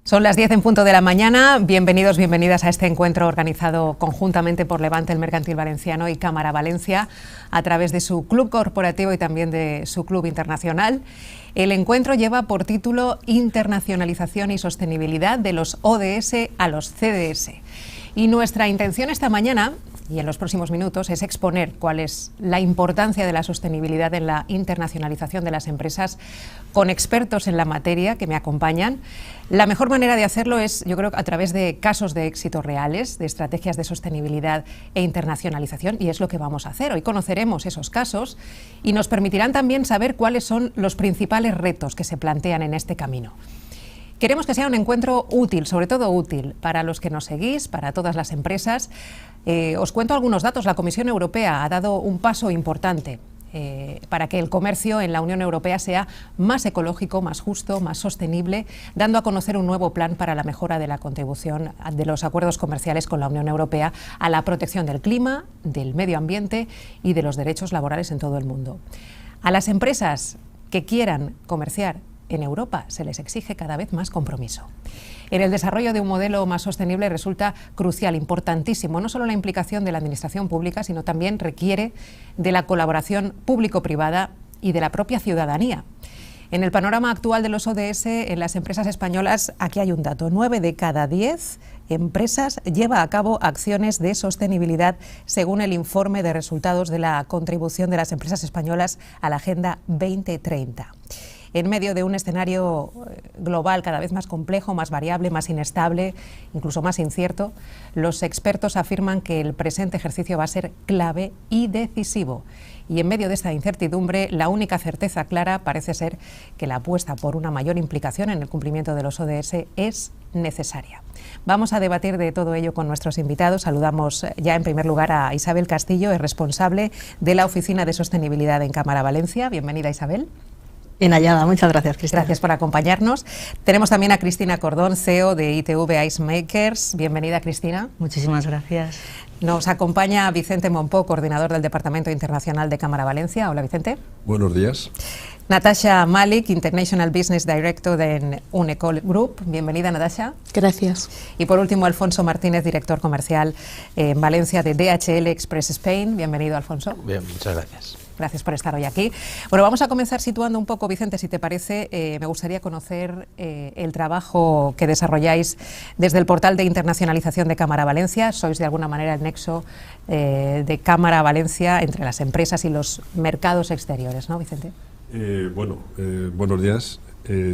Son las 10 en punto de la mañana. Bienvenidos, bienvenidas a este encuentro organizado conjuntamente por Levante, el Mercantil Valenciano y Cámara Valencia, a través de su club corporativo y también de su club internacional. El encuentro lleva por título Internacionalización y Sostenibilidad de los ODS a los CDS. Y nuestra intención esta mañana y en los próximos minutos es exponer cuál es la importancia de la sostenibilidad en la internacionalización de las empresas con expertos en la materia que me acompañan. La mejor manera de hacerlo es, yo creo, a través de casos de éxito reales, de estrategias de sostenibilidad e internacionalización, y es lo que vamos a hacer. Hoy conoceremos esos casos y nos permitirán también saber cuáles son los principales retos que se plantean en este camino. Queremos que sea un encuentro útil, sobre todo útil, para los que nos seguís, para todas las empresas. Os cuento algunos datos. La Comisión Europea ha dado un paso importante para que el comercio en la Unión Europea sea más ecológico, más justo, más sostenible, dando a conocer un nuevo plan para la mejora de la contribución de los acuerdos comerciales con la Unión Europea a la protección del clima, del medio ambiente y de los derechos laborales en todo el mundo. A las empresas que quieran comerciar en Europa se les exige cada vez más compromiso. En el desarrollo de un modelo más sostenible resulta crucial, importantísimo, no solo la implicación de la administración pública, sino también requiere de la colaboración público-privada y de la propia ciudadanía. En el panorama actual de los ODS en las empresas españolas, aquí hay un dato: 9 de cada 10 empresas lleva a cabo acciones de sostenibilidad, según el informe de resultados de la contribución de las empresas españolas a la Agenda 2030. En medio de un escenario global cada vez más complejo, más variable, más inestable, incluso más incierto, los expertos afirman que el presente ejercicio va a ser clave y decisivo. Y en medio de esta incertidumbre, la única certeza clara parece ser que la apuesta por una mayor implicación en el cumplimiento de los ODS es necesaria. Vamos a debatir de todo ello con nuestros invitados. Saludamos ya en primer lugar a Isabel Castillo, es responsable de la Oficina de Sostenibilidad en Cámara Valencia. Bienvenida, Isabel. Bien hallada, muchas gracias, Cristina. Gracias por acompañarnos. Tenemos también a Cristina Cordón, CEO de ITV Icemakers. Bienvenida, Cristina. Muchísimas gracias. Nos acompaña Vicente Monpó, coordinador del Departamento Internacional de Cámara Valencia. Hola, Vicente. Buenos días. Natasha Malik, International Business Director de Unecol Group. Bienvenida, Natasha. Gracias. Y por último, Alfonso Martínez, director comercial en Valencia de DHL Express Spain. Bienvenido, Alfonso. Bien, muchas gracias. Gracias por estar hoy aquí. Bueno, vamos a comenzar situando un poco, Vicente, si te parece. Me gustaría conocer el trabajo que desarrolláis desde el portal de internacionalización de Cámara Valencia. Sois de alguna manera el nexo de Cámara Valencia entre las empresas y los mercados exteriores, ¿no, Vicente? Buenos días,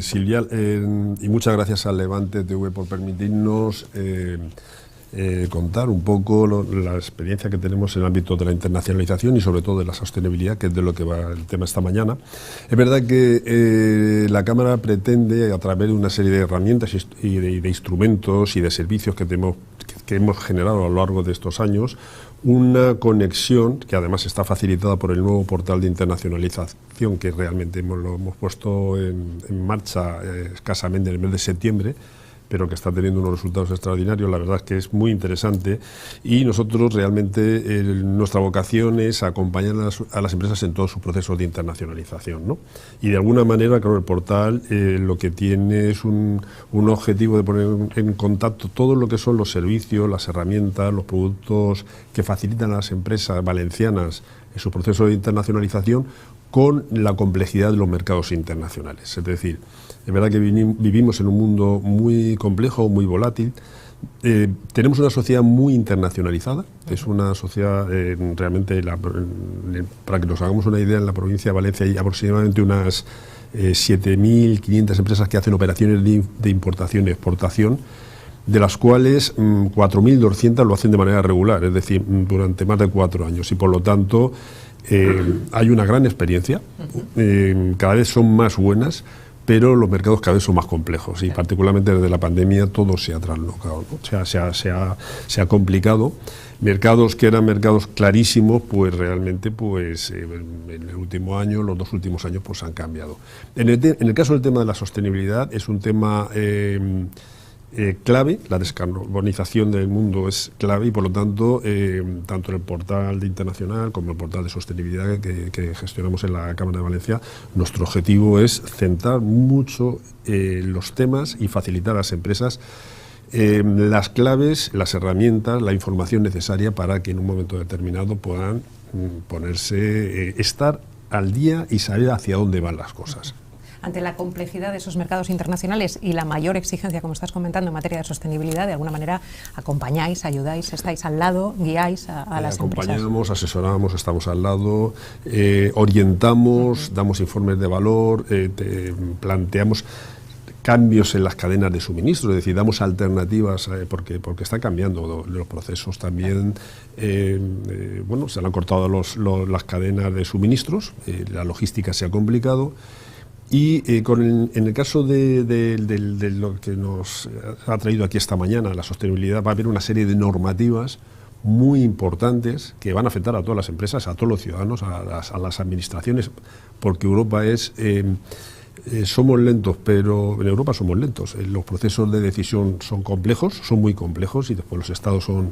Silvia, y muchas gracias al Levante TV por permitirnos contar un poco la experiencia que tenemos en el ámbito de la internacionalización y sobre todo de la sostenibilidad, que es de lo que va el tema esta mañana. Es verdad que la Cámara pretende, a través de una serie de herramientas y de instrumentos y de servicios que hemos generado a lo largo de estos años, una conexión que además está facilitada por el nuevo portal de internacionalización que realmente lo hemos puesto en marcha escasamente en el mes de septiembre, pero que está teniendo unos resultados extraordinarios. La verdad es que es muy interesante y nosotros realmente nuestra vocación es acompañar a las empresas en todos sus procesos de internacionalización, ¿no? Y de alguna manera, claro, el portal lo que tiene es un objetivo de poner en contacto todo lo que son los servicios, las herramientas, los productos que facilitan a las empresas valencianas en su proceso de internacionalización con la complejidad de los mercados internacionales. Es decir, es verdad que vivimos en un mundo muy complejo, muy volátil. Tenemos una sociedad muy internacionalizada. Es una sociedad realmente, para que nos hagamos una idea, en la provincia de Valencia hay aproximadamente unas 7.500 empresas que hacen operaciones de importación y exportación, de las cuales 4.200 lo hacen de manera regular, es decir, durante más de 4 años. Y por lo tanto hay una gran experiencia, cada vez son más buenas, pero los mercados cada vez son más complejos y particularmente desde la pandemia todo se ha traslocado, ¿no? O sea, se ha complicado. Mercados que eran mercados clarísimos, pues realmente en el último año, los 2 últimos años, pues han cambiado. En el caso del tema de la sostenibilidad, es un tema clave, la descarbonización del mundo es clave y por lo tanto, tanto en el portal de internacional como el portal de sostenibilidad que gestionamos en la Cámara de Valencia, nuestro objetivo es centrar mucho los temas y facilitar a las empresas las claves, las herramientas, la información necesaria para que en un momento determinado puedan estar al día y saber hacia dónde van las cosas. Ante la complejidad de esos mercados internacionales y la mayor exigencia, como estás comentando, en materia de sostenibilidad, de alguna manera acompañáis, ayudáis, estáis al lado, guiáis a las empresas. Acompañamos, asesoramos, estamos al lado, orientamos, damos informes de valor, planteamos cambios en las cadenas de suministro, es decir, damos alternativas porque está cambiando los procesos también. Bueno, se han cortado las cadenas de suministros, la logística se ha complicado. Y en el caso de lo que nos ha traído aquí esta mañana, la sostenibilidad, va a haber una serie de normativas muy importantes que van a afectar a todas las empresas, a todos los ciudadanos, a las administraciones, porque Europa somos lentos, pero en Europa somos lentos. Los procesos de decisión son complejos, son muy complejos, y después los estados son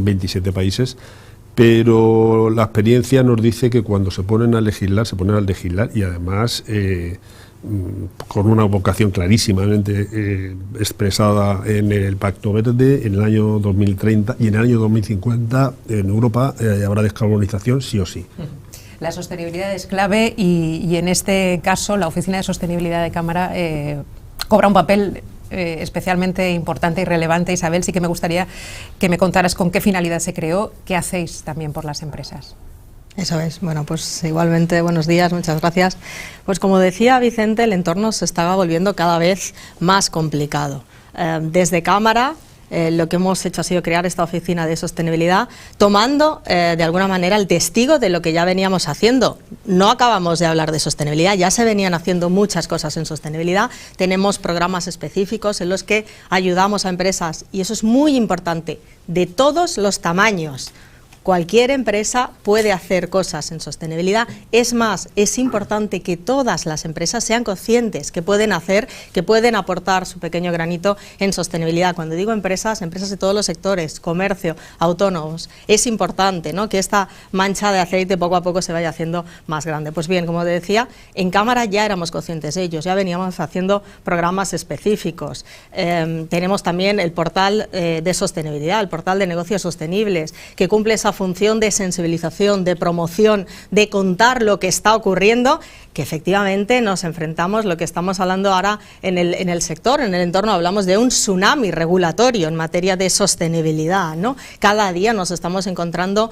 27 países. Pero la experiencia nos dice que cuando se ponen a legislar y además con una vocación clarísimamente expresada en el Pacto Verde en el año 2030 y en el año 2050 en Europa habrá descarbonización sí o sí. La sostenibilidad es clave y en este caso la Oficina de Sostenibilidad de Cámara cobra un papel especialmente importante y relevante. Isabel, sí que me gustaría que me contaras con qué finalidad se creó, qué hacéis también por las empresas. Eso es. Bueno, pues igualmente buenos días, muchas gracias. Pues como decía Vicente, el entorno se estaba volviendo cada vez más complicado. Desde Cámara lo que hemos hecho ha sido crear esta oficina de sostenibilidad, tomando de alguna manera el testigo de lo que ya veníamos haciendo. No acabamos de hablar de sostenibilidad, ya se venían haciendo muchas cosas en sostenibilidad. Tenemos programas específicos en los que ayudamos a empresas, y eso es muy importante, de todos los tamaños. Cualquier empresa puede hacer cosas en sostenibilidad. Es más, es importante que todas las empresas sean conscientes que pueden hacer, que pueden aportar su pequeño granito en sostenibilidad. Cuando digo empresas de todos los sectores, comercio, autónomos, es importante, ¿no?, que esta mancha de aceite poco a poco se vaya haciendo más grande. Pues bien, como decía, en Cámara ya éramos conscientes de ellos, ya veníamos haciendo programas específicos. Tenemos también el portal de sostenibilidad, el portal de negocios sostenibles, que cumple esa función de sensibilización, de promoción, de contar lo que está ocurriendo, que efectivamente nos enfrentamos, lo que estamos hablando ahora en el sector, en el entorno, hablamos de un tsunami regulatorio en materia de sostenibilidad, ¿no? Cada día nos estamos encontrando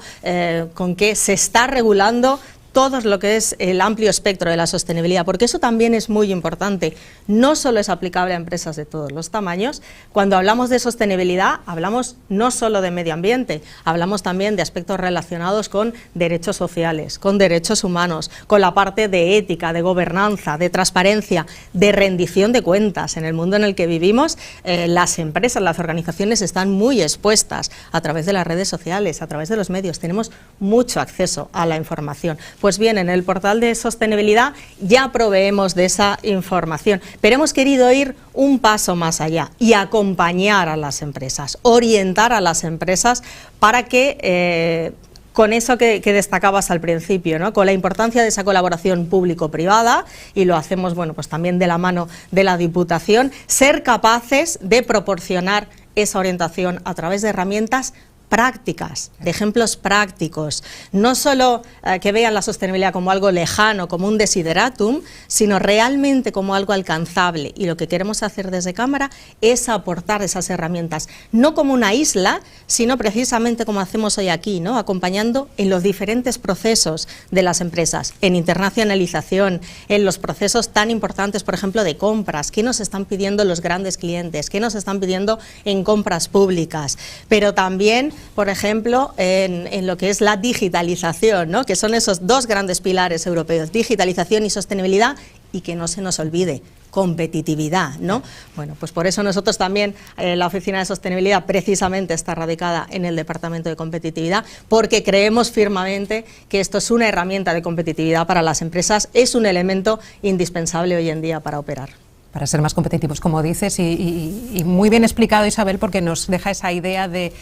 con que se está regulando todo lo que es el amplio espectro de la sostenibilidad, porque eso también es muy importante. No solo es aplicable a empresas de todos los tamaños. Cuando hablamos de sostenibilidad, hablamos no solo de medio ambiente, hablamos también de aspectos relacionados con derechos sociales, con derechos humanos, con la parte de ética, de gobernanza, de transparencia, de rendición de cuentas. En el mundo en el que vivimos, las empresas, las organizaciones están muy expuestas a través de las redes sociales, a través de los medios. Tenemos mucho acceso a la información. Pues bien, en el portal de sostenibilidad ya proveemos de esa información, pero hemos querido ir un paso más allá y acompañar a las empresas, orientar a las empresas para que con eso que destacabas al principio, ¿no?, con la importancia de esa colaboración público-privada, y lo hacemos, bueno, pues también de la mano de la Diputación, ser capaces de proporcionar esa orientación a través de herramientas prácticas, de ejemplos prácticos, no solo que vean la sostenibilidad como algo lejano, como un desideratum, sino realmente como algo alcanzable. Y lo que queremos hacer desde Cámara es aportar esas herramientas, no como una isla, sino precisamente como hacemos hoy aquí, ¿no?, acompañando en los diferentes procesos de las empresas, en internacionalización, en los procesos tan importantes, por ejemplo, de compras, qué nos están pidiendo los grandes clientes, qué nos están pidiendo en compras públicas, pero también, por ejemplo, en lo que es la digitalización, ¿no?, que son esos dos grandes pilares europeos, digitalización y sostenibilidad, y que no se nos olvide, competitividad, ¿no? Bueno, pues por eso nosotros también, la Oficina de Sostenibilidad precisamente está radicada en el Departamento de Competitividad, porque creemos firmemente que esto es una herramienta de competitividad para las empresas, es un elemento indispensable hoy en día para operar. para ser más competitivos, como dices, y muy bien explicado, Isabel, porque nos deja esa idea de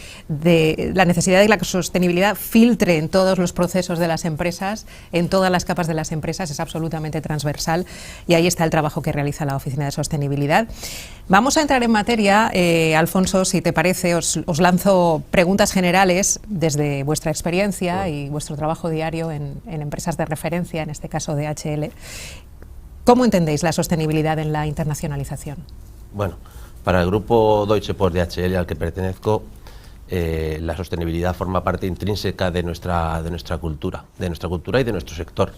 la necesidad de que la sostenibilidad filtre en todos los procesos de las empresas, en todas las capas de las empresas, es absolutamente transversal, y ahí está el trabajo que realiza la Oficina de Sostenibilidad. Vamos a entrar en materia, Alfonso, si te parece, os lanzo preguntas generales desde vuestra experiencia y vuestro trabajo diario en empresas de referencia, en este caso DHL. ¿Cómo entendéis la sostenibilidad en la internacionalización? Bueno, para el grupo Deutsche Post DHL al que pertenezco, la sostenibilidad forma parte intrínseca de nuestra cultura y de nuestro sector.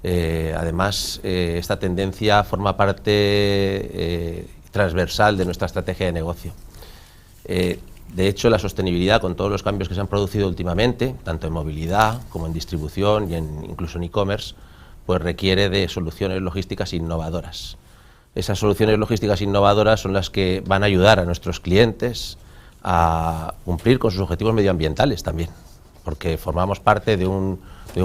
Además, esta tendencia forma parte transversal de nuestra estrategia de negocio. De hecho, la sostenibilidad, con todos los cambios que se han producido últimamente, tanto en movilidad como en distribución y incluso en e-commerce, pues requiere de soluciones logísticas innovadoras. Esas soluciones logísticas innovadoras son las que van a ayudar a nuestros clientes a cumplir con sus objetivos medioambientales también, porque formamos parte de un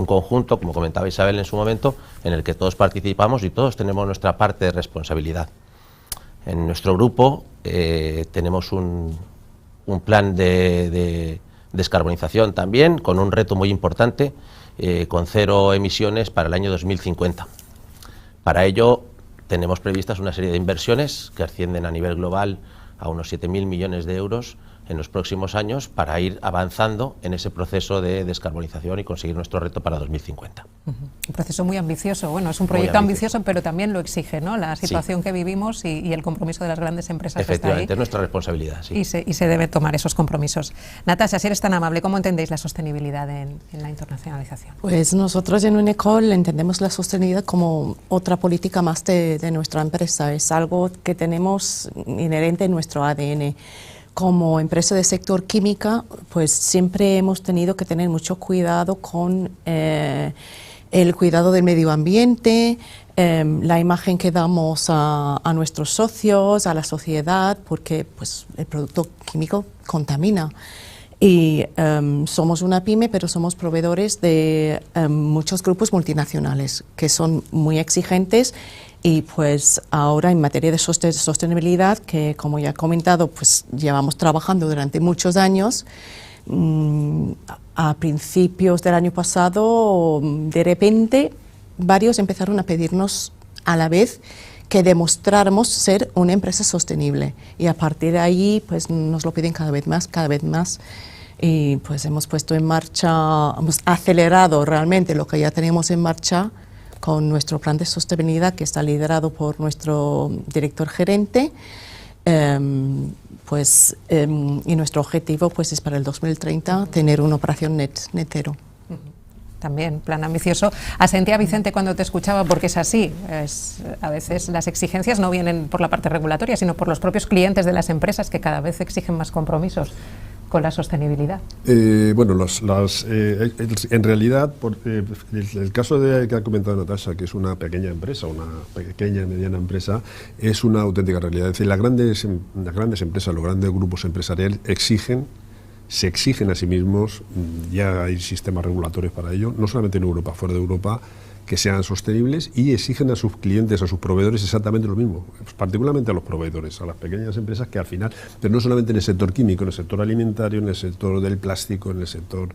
conjunto, como comentaba Isabel en su momento, en el que todos participamos y todos tenemos nuestra parte de responsabilidad. En nuestro grupo tenemos un plan de descarbonización también, con un reto muy importante, con 0 emisiones para el año 2050. Para ello tenemos previstas una serie de inversiones que ascienden a nivel global a unos 7.000 millones de euros en los próximos años para ir avanzando en ese proceso de descarbonización y conseguir nuestro reto para 2050. Un proceso muy ambicioso. Bueno, es un proyecto ambicioso, pero también lo exige, ¿no?, la situación que vivimos y el compromiso de las grandes empresas. Efectivamente, está ahí. Es nuestra responsabilidad. Sí. Y se debe tomar esos compromisos. Natasha, si eres tan amable, ¿cómo entendéis la sostenibilidad en la internacionalización? Pues nosotros en Unicol entendemos la sostenibilidad como otra política más de nuestra empresa. Es algo que tenemos inherente en nuestro ADN. Como empresa del sector química, pues siempre hemos tenido que tener mucho cuidado con el cuidado del medio ambiente, la imagen que damos a nuestros socios, a la sociedad, porque pues, el producto químico contamina. Y somos una pyme, pero somos proveedores de muchos grupos multinacionales que son muy exigentes. Y pues ahora en materia de sostenibilidad, que como ya he comentado, pues llevamos trabajando durante muchos años, a principios del año pasado, de repente, varios empezaron a pedirnos a la vez que demostráramos ser una empresa sostenible. Y a partir de ahí, pues nos lo piden cada vez más. Y pues hemos puesto en marcha, hemos acelerado realmente lo que ya teníamos en marcha, con nuestro plan de sostenibilidad que está liderado por nuestro director gerente, y nuestro objetivo pues es para el 2030 tener una operación net cero. También, plan ambicioso. Asentía Vicente cuando te escuchaba, porque es así. A veces las exigencias no vienen por la parte regulatoria, sino por los propios clientes de las empresas que cada vez exigen más compromisos con la sostenibilidad. Bueno, en realidad, el caso que ha comentado Natasha, que es una pequeña empresa, una pequeña y mediana empresa, es una auténtica realidad. Es decir, las grandes empresas, los grandes grupos empresariales se exigen a sí mismos, ya hay sistemas regulatorios para ello, no solamente en Europa, fuera de Europa, que sean sostenibles, y exigen a sus clientes, a sus proveedores exactamente lo mismo, particularmente a los proveedores, a las pequeñas empresas que al final, pero no solamente en el sector químico, en el sector alimentario, en el sector del plástico, en el sector...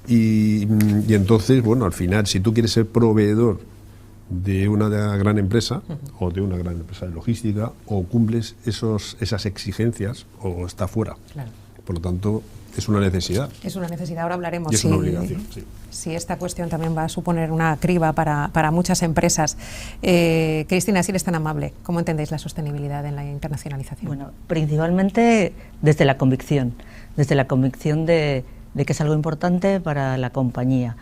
Y entonces, bueno, al final, si tú quieres ser proveedor de una gran empresa o de una gran empresa de logística, o cumples esas exigencias o está fuera. Claro. Por lo tanto, es una necesidad. Es una necesidad, ahora hablaremos. Y es una obligación, sí. Si esta cuestión también va a suponer una criba para muchas empresas. Cristina, si eres tan amable, ¿cómo entendéis la sostenibilidad en la internacionalización? Bueno, principalmente desde la convicción de que es algo importante para la compañía.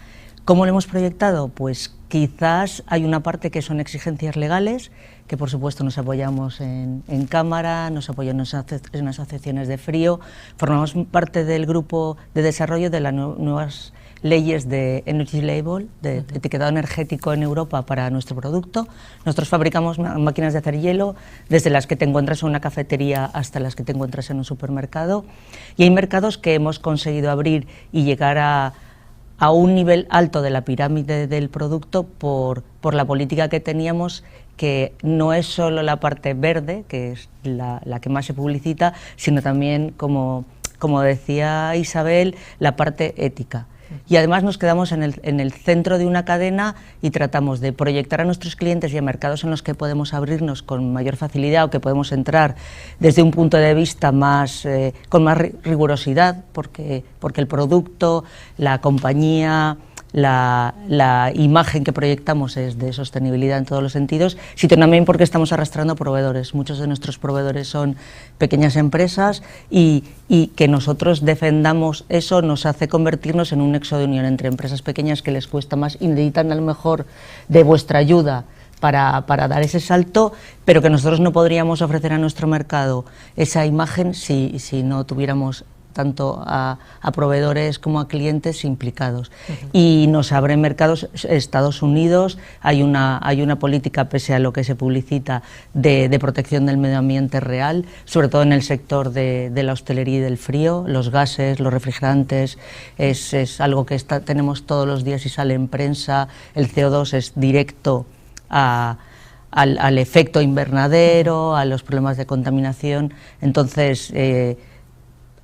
¿Cómo lo hemos proyectado? Pues quizás hay una parte que son exigencias legales, que por supuesto nos apoyamos en Cámara, nos apoyamos en asociaciones de frío, formamos parte del grupo de desarrollo de las nuevas leyes de Energy Label, de etiquetado energético en Europa para nuestro producto. Nosotros fabricamos máquinas de hacer hielo, desde las que te encuentras en una cafetería hasta las que te encuentras en un supermercado, y hay mercados que hemos conseguido abrir y llegar a a un nivel alto de la pirámide del producto por la política que teníamos, que no es solo la parte verde, que es la que más se publicita, sino también, como decía Isabel, la parte ética. Y además nos quedamos en el centro de una cadena y tratamos de proyectar a nuestros clientes y a mercados en los que podemos abrirnos con mayor facilidad o que podemos entrar desde un punto de vista con más rigurosidad, porque el producto, la compañía, la imagen que proyectamos es de sostenibilidad en todos los sentidos, sino también porque estamos arrastrando proveedores. Muchos de nuestros proveedores son pequeñas empresas y que nosotros defendamos eso nos hace convertirnos en un nexo de unión entre empresas pequeñas que les cuesta más y necesitan a lo mejor de vuestra ayuda para dar ese salto, pero que nosotros no podríamos ofrecer a nuestro mercado esa imagen si no tuviéramos tanto a proveedores como a clientes implicados. Y nos abren mercados. Estados Unidos, hay una política, pese a lo que se publicita, de protección del medio ambiente real, sobre todo en el sector de la hostelería y del frío, los gases, los refrigerantes, es algo que tenemos todos los días y sale en prensa. El CO2 es directo al efecto invernadero, a los problemas de contaminación. Entonces,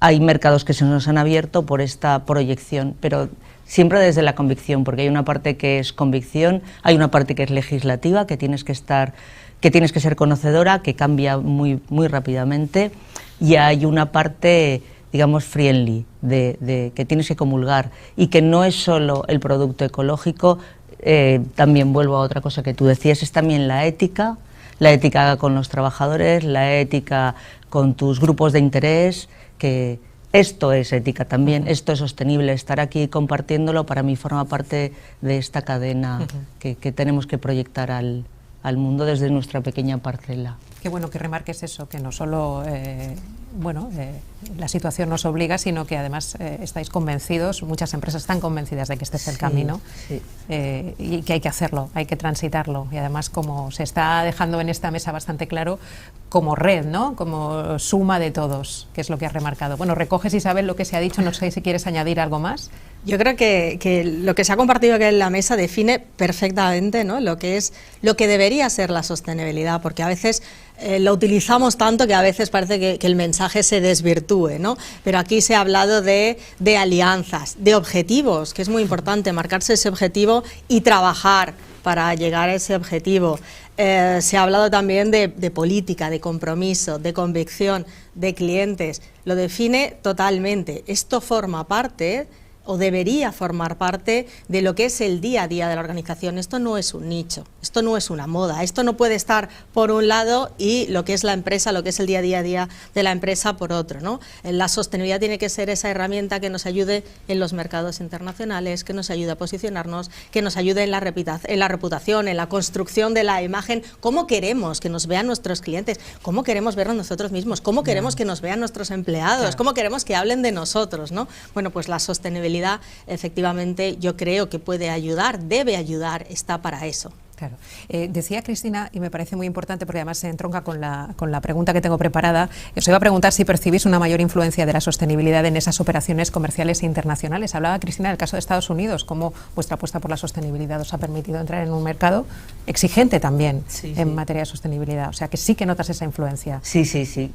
hay mercados que se nos han abierto por esta proyección, pero siempre desde la convicción, porque hay una parte que es convicción, hay una parte que es legislativa, que tienes que ser conocedora, que cambia muy rápidamente, y hay una parte, digamos, friendly, de que tienes que comulgar, y que no es solo el producto ecológico. También vuelvo a otra cosa que tú decías, es también la ética con los trabajadores, la ética con tus grupos de interés, que esto es ética también, esto es sostenible. Estar aquí compartiéndolo para mí forma parte de esta cadena que tenemos que proyectar al mundo desde nuestra pequeña parcela. Qué bueno que remarques eso, que no solo la situación nos obliga, sino que además estáis convencidos, muchas empresas están convencidas de que este es el camino, y que hay que hacerlo, hay que transitarlo. Y además, como se está dejando en esta mesa bastante claro, como red, ¿no? Como suma de todos, que es lo que has remarcado. Bueno, recoges, Isabel, lo que se ha dicho, no sé si quieres añadir algo más. Yo creo que lo que se ha compartido aquí en la mesa define perfectamente, ¿no?, lo que debería ser la sostenibilidad, porque a veces lo utilizamos tanto que a veces parece que el mensaje se desvirtúe, ¿no? Pero aquí se ha hablado de alianzas, de objetivos, que es muy importante, marcarse ese objetivo y trabajar para llegar a ese objetivo. Se ha hablado también de política, de compromiso, de convicción, de clientes. Lo define totalmente. Esto forma parte, o debería formar parte, de lo que es el día a día de la organización. Esto no es un nicho, esto no es una moda, esto no puede estar por un lado y lo que es la empresa, lo que es el día a día de la empresa por otro, ¿no? La sostenibilidad tiene que ser esa herramienta que nos ayude en los mercados internacionales, que nos ayude a posicionarnos, que nos ayude en la reputación, en la construcción de la imagen. ¿Cómo queremos que nos vean nuestros clientes? ¿Cómo queremos vernos nosotros mismos? ¿Cómo queremos que nos vean nuestros empleados? ¿Cómo queremos que hablen de nosotros, ¿no? Bueno, pues la sostenibilidad, efectivamente, yo creo que puede ayudar, debe ayudar, está para eso. Claro. Decía Cristina, y me parece muy importante porque además se entronca con la pregunta que tengo preparada, os iba a preguntar si percibís una mayor influencia de la sostenibilidad en esas operaciones comerciales internacionales. Hablaba Cristina del caso de Estados Unidos, cómo vuestra apuesta por la sostenibilidad os ha permitido entrar en un mercado exigente también en materia de sostenibilidad. O sea que sí que notas esa influencia. Sí.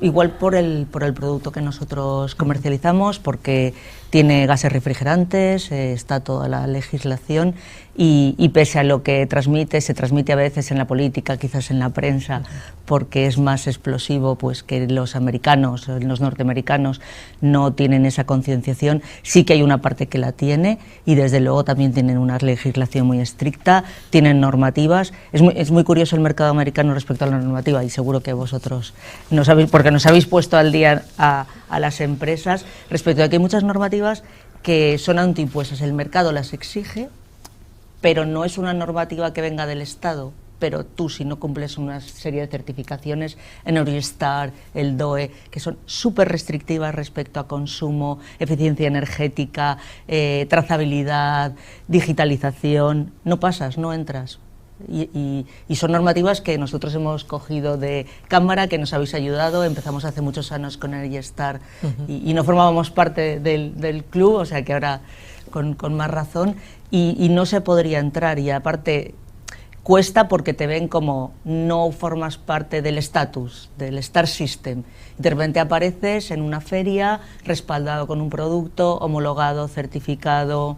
Igual por el producto que nosotros comercializamos, porque tiene gases refrigerantes, está toda la legislación y pese a lo que se transmite a veces en la política, quizás en la prensa, porque es más explosivo, pues que los americanos, los norteamericanos no tienen esa concienciación. Sí que hay una parte que la tiene y desde luego también tienen una legislación muy estricta, tienen normativas. Es muy curioso el mercado americano respecto a la normativa y seguro que vosotros no sabéis, porque nos habéis puesto al día a las empresas respecto a que hay muchas normativas que son autoimpuestas. El mercado las exige, pero no es una normativa que venga del Estado. Pero tú, si no cumples una serie de certificaciones, en Eurostar, el DOE, que son súper restrictivas respecto a consumo, eficiencia energética, trazabilidad, digitalización, no pasas, no entras. Y son normativas que nosotros hemos cogido de cámara, que nos habéis ayudado. Empezamos hace muchos años con Eurostar y no formábamos parte del club, o sea que ahora con más razón, y no se podría entrar, y aparte cuesta porque te ven como no formas parte del estatus, del Star System. De repente apareces en una feria respaldado con un producto, homologado, certificado,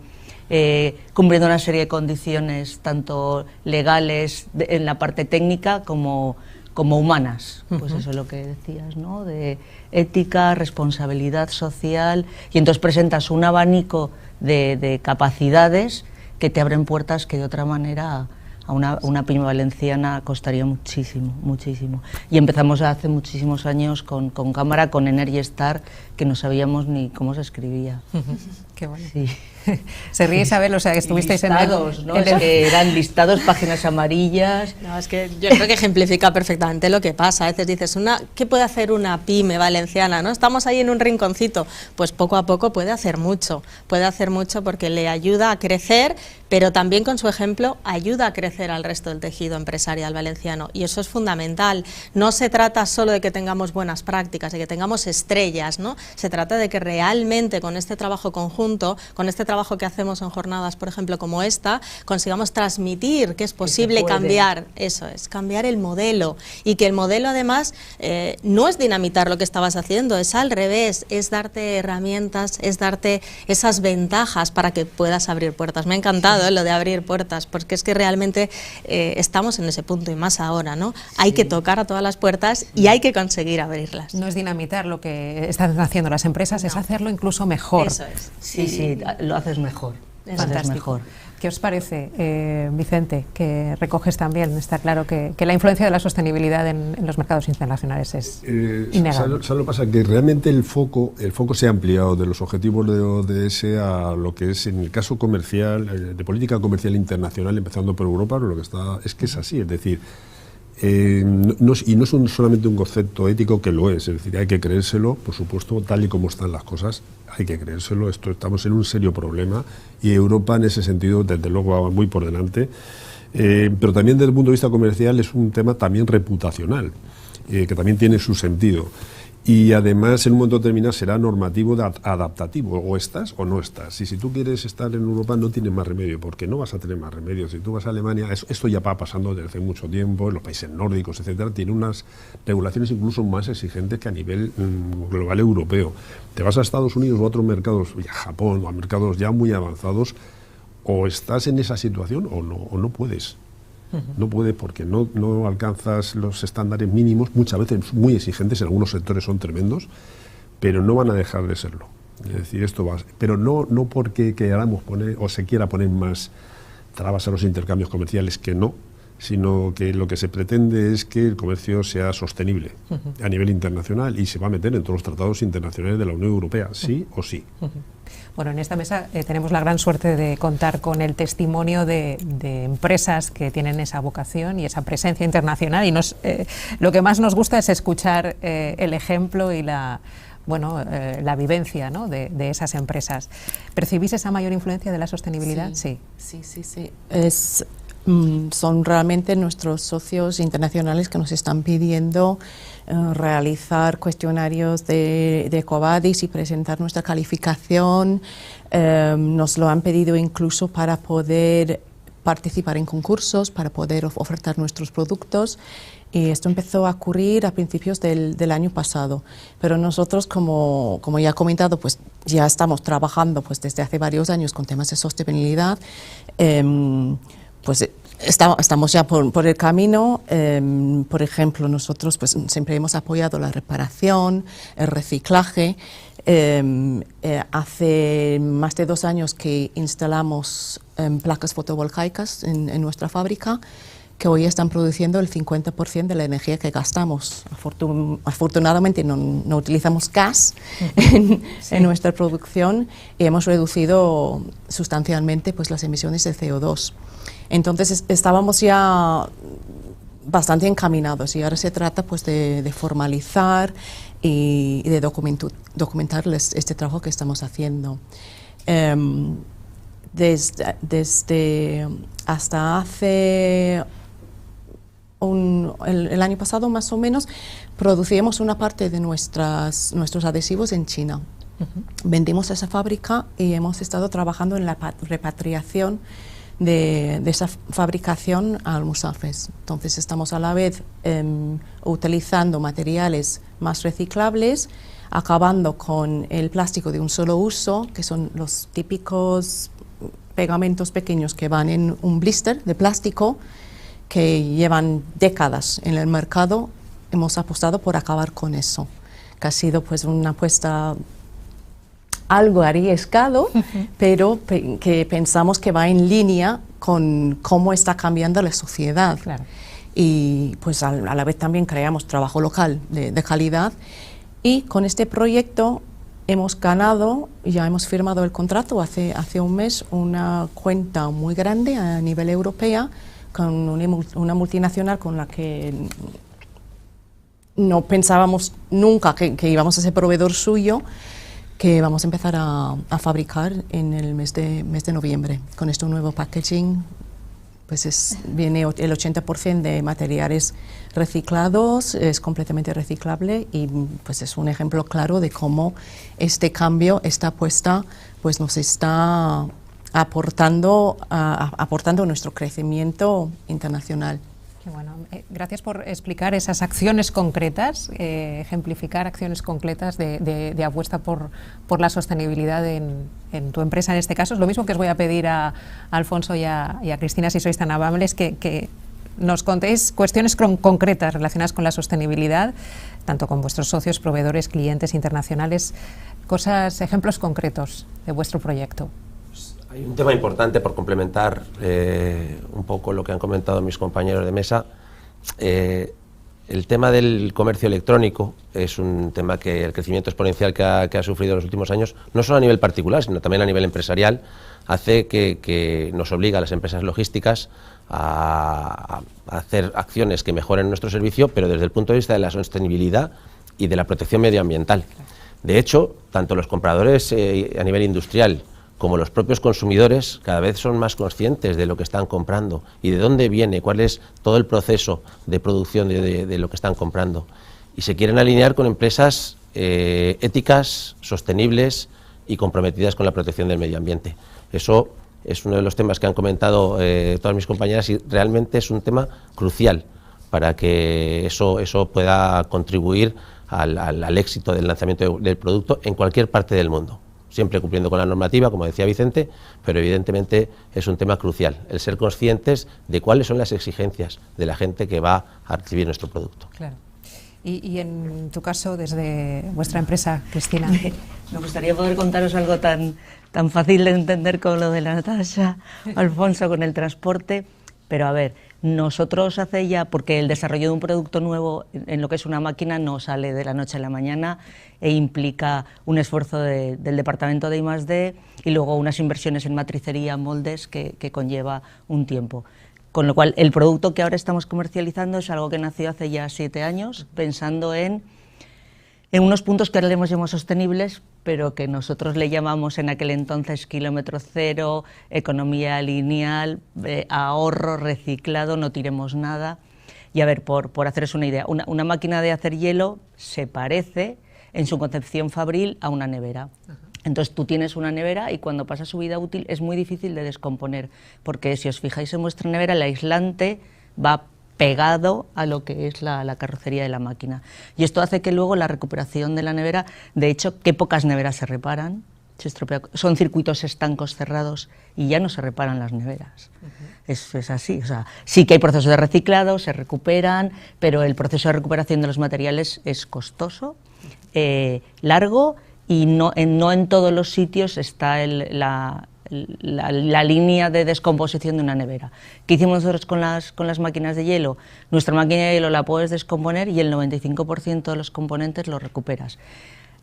cumpliendo una serie de condiciones tanto legales en la parte técnica como humanas. Pues eso es lo que decías, ¿no? De ética, responsabilidad social, y entonces presentas un abanico de capacidades que te abren puertas que de otra manera a una pyme valenciana costaría muchísimo, muchísimo. Y empezamos hace muchísimos años con Cámara, con Energy Star, que no sabíamos ni cómo se escribía. Qué bueno. Sí. Se ríe Isabel, o sea, que estuvisteis listados, en ¿no? Es que eran listados, páginas amarillas. No, es que yo creo que ejemplifica perfectamente lo que pasa. A veces dices, ¿qué puede hacer una pyme valenciana? ¿No? Estamos ahí en un rinconcito. Pues poco a poco puede hacer mucho porque le ayuda a crecer, pero también con su ejemplo ayuda a crecer al resto del tejido empresarial valenciano, y eso es fundamental. No se trata solo de que tengamos buenas prácticas, de que tengamos estrellas, ¿no? Se trata de que realmente con este trabajo conjunto, con este trabajo que hacemos en jornadas, por ejemplo, como esta, consigamos transmitir que es posible cambiar, eso es, cambiar el modelo, y que el modelo además no es dinamitar lo que estabas haciendo, es al revés, es darte herramientas, es darte esas ventajas para que puedas abrir puertas. Me ha encantado lo de abrir puertas, porque es que realmente estamos en ese punto, y más ahora, ¿no? Hay que tocar a todas las puertas y hay que conseguir abrirlas. No es dinamitar lo que están haciendo las empresas, es hacerlo incluso mejor. Eso es. Sí, lo haces mejor. Fantástico. ¿Qué os parece, Vicente, que recoges también? Está claro que la influencia de la sostenibilidad en los mercados internacionales es innegable. ¿Sabes lo que pasa? Que realmente el foco se ha ampliado de los objetivos de ODS a lo que es en el caso comercial, de política comercial internacional, empezando por Europa, lo que está es que es así, es decir, no es solamente un concepto ético, que lo es decir, hay que creérselo, por supuesto, tal y como están las cosas, hay que creérselo, estamos en un serio problema, y Europa en ese sentido, desde luego, va muy por delante, pero también desde el punto de vista comercial es un tema también reputacional, que también tiene su sentido. Y además, en un momento determinado, será normativo adaptativo, o estás o no estás. Y si tú quieres estar en Europa, no tienes más remedio, porque no vas a tener más remedio. Si tú vas a Alemania, esto ya va pasando desde hace mucho tiempo, en los países nórdicos, etcétera, tiene unas regulaciones incluso más exigentes que a nivel global europeo. Te vas a Estados Unidos o a otros mercados, a Japón, o a mercados ya muy avanzados, o estás en esa situación o no puedes. No puede, porque no alcanzas los estándares mínimos, muchas veces muy exigentes, en algunos sectores son tremendos, pero no van a dejar de serlo. Es decir, esto va, pero no porque queramos poner o se quiera poner más trabas a los intercambios comerciales, que no, sino que lo que se pretende es que el comercio sea sostenible a nivel internacional, y se va a meter en todos los tratados internacionales de la Unión Europea, sí o sí. Bueno, en esta mesa tenemos la gran suerte de contar con el testimonio de empresas que tienen esa vocación y esa presencia internacional, y lo que más nos gusta es escuchar el ejemplo y la vivencia, ¿no?, de esas empresas. ¿Percibís esa mayor influencia de la sostenibilidad? Sí. Son realmente nuestros socios internacionales que nos están pidiendo realizar cuestionarios de EcoVadis y presentar nuestra calificación. Nos lo han pedido incluso para poder participar en concursos, para poder ofertar nuestros productos. Y esto empezó a ocurrir a principios del año pasado. Pero nosotros, como ya he comentado, pues ya estamos trabajando pues desde hace varios años con temas de sostenibilidad. Pues estamos ya por el camino. Por ejemplo, nosotros pues siempre hemos apoyado la reparación, el reciclaje. Hace más de 2 años que instalamos placas fotovoltaicas en nuestra fábrica, que hoy están produciendo el 50% de la energía que gastamos. Afortunadamente no utilizamos gas en nuestra producción, y hemos reducido sustancialmente pues las emisiones de CO2. Entonces estábamos ya bastante encaminados, y ahora se trata pues de formalizar y de documentar este trabajo que estamos haciendo. Desde hasta hace el año pasado más o menos, producíamos una parte de nuestros adhesivos en China. Vendimos esa fábrica y hemos estado trabajando en la repatriación de esa fabricación a Almusafes. Entonces estamos a la vez utilizando materiales más reciclables, acabando con el plástico de un solo uso, que son los típicos pegamentos pequeños que van en un blister de plástico, que llevan décadas en el mercado. Hemos apostado por acabar con eso, que ha sido pues una apuesta algo arriesgado, pero que pensamos que va en línea con cómo está cambiando la sociedad. Claro. Y pues a la vez también creamos trabajo local de calidad, y con este proyecto hemos ganado, ya hemos firmado el contrato hace un mes, una cuenta muy grande a nivel europeo con una multinacional con la que no pensábamos nunca que íbamos a ser proveedor suyo, que vamos a empezar a fabricar en el mes de noviembre. Con este nuevo packaging, pues viene el 80% de materiales reciclados, es completamente reciclable, y pues es un ejemplo claro de cómo este cambio, esta apuesta, pues nos está aportando nuestro crecimiento internacional. Qué bueno. Gracias por explicar esas acciones concretas, ejemplificar acciones concretas de apuesta por la sostenibilidad en tu empresa en este caso. Es lo mismo que os voy a pedir a Alfonso y a Cristina, si sois tan amables, que nos contéis cuestiones concretas relacionadas con la sostenibilidad, tanto con vuestros socios, proveedores, clientes internacionales, ejemplos concretos de vuestro proyecto. Hay un tema importante por complementar un poco lo que han comentado mis compañeros de mesa. El tema del comercio electrónico es un tema que el crecimiento exponencial que ha sufrido en los últimos años, no solo a nivel particular, sino también a nivel empresarial, hace que nos obliga a las empresas logísticas a hacer acciones que mejoren nuestro servicio, pero desde el punto de vista de la sostenibilidad y de la protección medioambiental. De hecho, tanto los compradores a nivel industrial como los propios consumidores cada vez son más conscientes de lo que están comprando y de dónde viene, cuál es todo el proceso de producción de lo que están comprando. Y se quieren alinear con empresas éticas, sostenibles y comprometidas con la protección del medio ambiente. Eso es uno de los temas que han comentado todas mis compañeras, y realmente es un tema crucial para que eso pueda contribuir al éxito del lanzamiento del producto en cualquier parte del mundo. Siempre cumpliendo con la normativa, como decía Vicente, pero evidentemente es un tema crucial, el ser conscientes de cuáles son las exigencias de la gente que va a recibir nuestro producto. Claro. Y en tu caso, desde vuestra empresa, Cristina. Me gustaría poder contaros algo tan fácil de entender como lo de la Natasha, Alfonso, con el transporte, pero a ver, nosotros porque el desarrollo de un producto nuevo en lo que es una máquina no sale de la noche a la mañana e implica un esfuerzo del departamento de I+D y luego unas inversiones en matricería, moldes, que conlleva un tiempo. Con lo cual, el producto que ahora estamos comercializando es algo que nació hace ya 7 años, pensando en unos puntos que ahora le hemos llamado sostenibles, pero que nosotros le llamamos en aquel entonces kilómetro cero, economía lineal, ahorro, reciclado, no tiremos nada. Y a ver, por haceros una idea, una máquina de hacer hielo se parece en su concepción fabril a una nevera. Entonces tú tienes una nevera y cuando pasa su vida útil es muy difícil de descomponer, porque si os fijáis en vuestra nevera, el aislante va pegado a lo que es la carrocería de la máquina. Y esto hace que luego la recuperación de la nevera, de hecho, qué pocas neveras se reparan, se estropea, son circuitos estancos cerrados y ya no se reparan las neveras. Es así, o sea, sí que hay procesos de reciclado, se recuperan, pero el proceso de recuperación de los materiales es costoso, largo, y no en todos los sitios está la línea de descomposición de una nevera. ¿Qué hicimos nosotros con las máquinas de hielo? Nuestra máquina de hielo la puedes descomponer y el 95% de los componentes los recuperas.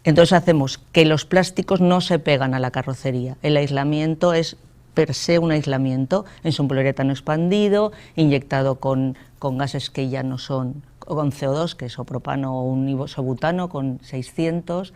Entonces hacemos que los plásticos no se pegan a la carrocería. El aislamiento es per se un aislamiento, es un poliuretano expandido, inyectado con gases que ya no son, con CO2, que es o propano o un isobutano con 600,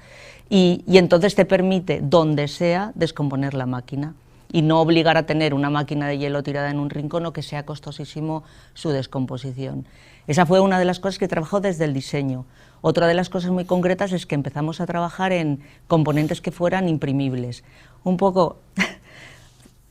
y entonces te permite, donde sea, descomponer la máquina. y no obligar a tener una máquina de hielo tirada en un rincón o que sea costosísimo su descomposición. Esa fue una de las cosas que trabajó desde el diseño. Otra de las cosas muy concretas es que empezamos a trabajar en componentes que fueran imprimibles. Un poco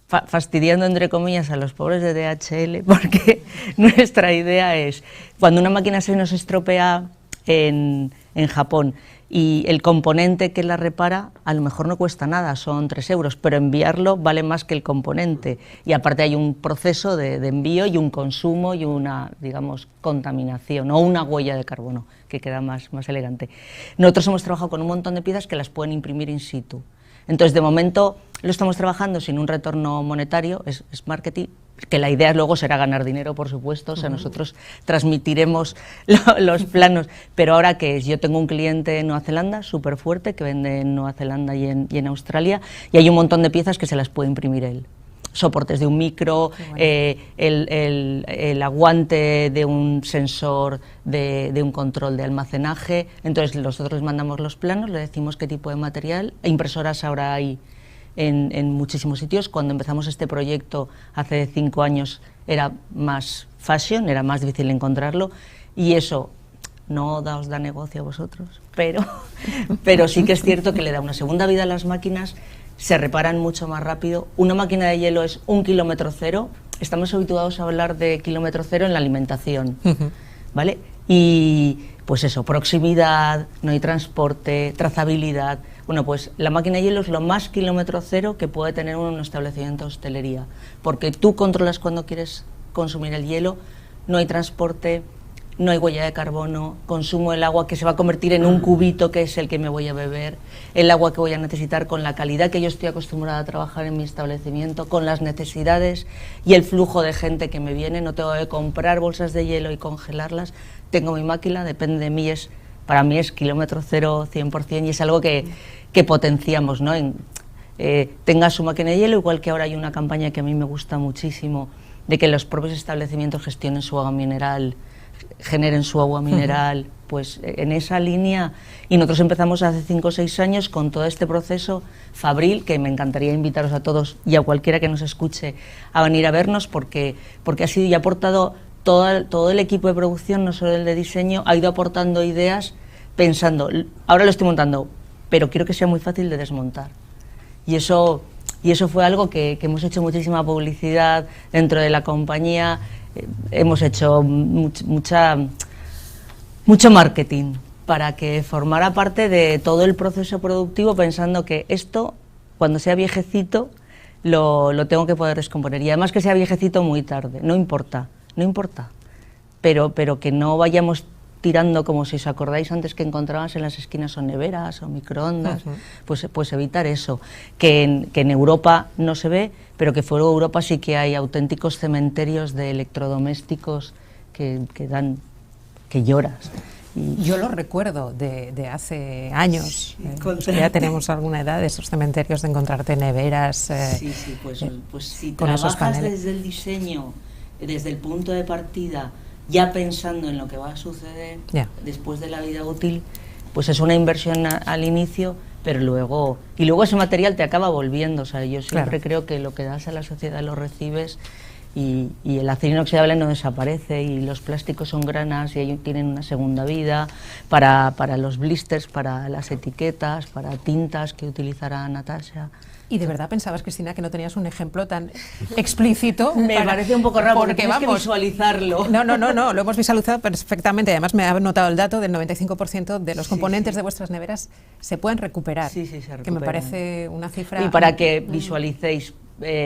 fastidiando entre comillas a los pobres de DHL, porque nuestra idea es, cuando una máquina se nos estropea en Japón y el componente que la repara a lo mejor no cuesta nada, son 3 euros, pero enviarlo vale más que el componente, y aparte hay un proceso de envío y un consumo y una, digamos, contaminación o una huella de carbono que queda más elegante. Nosotros hemos trabajado con un montón de piezas que las pueden imprimir in situ. Entonces, de momento lo estamos trabajando sin un retorno monetario, es marketing, que la idea luego será ganar dinero, por supuesto, o sea, nosotros transmitiremos los planos, pero ahora que es, yo tengo un cliente en Nueva Zelanda súper fuerte, que vende en Nueva Zelanda y en Australia, y hay un montón de piezas que se las puede imprimir él. Soportes de un micro, el aguante de un sensor de un control de almacenaje. Entonces nosotros mandamos los planos, le decimos qué tipo de material, impresoras ahora hay en muchísimos sitios. Cuando empezamos este proyecto hace 5 años era más fashion, era más difícil encontrarlo, y eso no os da negocio a vosotros, pero sí que es cierto que le da una segunda vida a las máquinas, se reparan mucho más rápido. Una máquina de hielo es 1 kilómetro cero, estamos habituados a hablar de kilómetro cero en la alimentación, ¿vale? Y pues eso, proximidad, no hay transporte, trazabilidad. Bueno, pues la máquina de hielo es lo más kilómetro cero que puede tener un establecimiento de hostelería, porque tú controlas cuando quieres consumir el hielo, no hay transporte, no hay huella de carbono, consumo el agua que se va a convertir en un cubito que es el que me voy a beber, el agua que voy a necesitar con la calidad que yo estoy acostumbrada a trabajar en mi establecimiento, con las necesidades y el flujo de gente que me viene. No tengo que comprar bolsas de hielo y congelarlas, tengo mi máquina, depende de mí, para mí es kilómetro cero 100%, y es algo que potenciamos, ¿no? Tenga su máquina de hielo, igual que ahora hay una campaña que a mí me gusta muchísimo, de que los propios establecimientos gestionen su agua mineral, generen su agua mineral, pues en esa línea. Y nosotros empezamos hace 5 o 6 años con todo este proceso fabril, que me encantaría invitaros a todos y a cualquiera que nos escuche a venir a vernos, porque ha sido y ha aportado todo el equipo de producción, no solo el de diseño, ha ido aportando ideas pensando, ahora lo estoy montando, pero quiero que sea muy fácil de desmontar. Y eso fue algo que hemos hecho muchísima publicidad dentro de la compañía. Hemos hecho mucho marketing para que formara parte de todo el proceso productivo, pensando que esto, cuando sea viejecito, lo tengo que poder descomponer. Y además que sea viejecito muy tarde, no importa, pero que no vayamos tirando, como si os acordáis antes que encontrabas en las esquinas o neveras o microondas, pues evitar eso, que en Europa no se ve, pero que fuera de Europa sí que hay auténticos cementerios de electrodomésticos que lloras. Y yo lo recuerdo de hace años, ya tenemos alguna edad, de esos cementerios de encontrarte neveras. Pues si trabajas desde el diseño, desde el punto de partida, ya pensando en lo que va a suceder después de la vida útil, pues es una inversión al inicio, pero luego ese material te acaba volviendo. O sea, yo siempre creo que lo que das a la sociedad lo recibes, y el acero inoxidable no desaparece, y los plásticos son granas y ellos tienen una segunda vida para los blisters, para las etiquetas, para tintas que utilizará Natasha. ¿Y de verdad pensabas, Cristina, que no tenías un ejemplo tan explícito? Me parece un poco raro porque tienes que visualizarlo. No, lo hemos visualizado perfectamente. Además, me ha notado el dato del 95% de los componentes de vuestras neveras se pueden recuperar. Sí, se recuperan. Que me parece una cifra... Y para que visualicéis,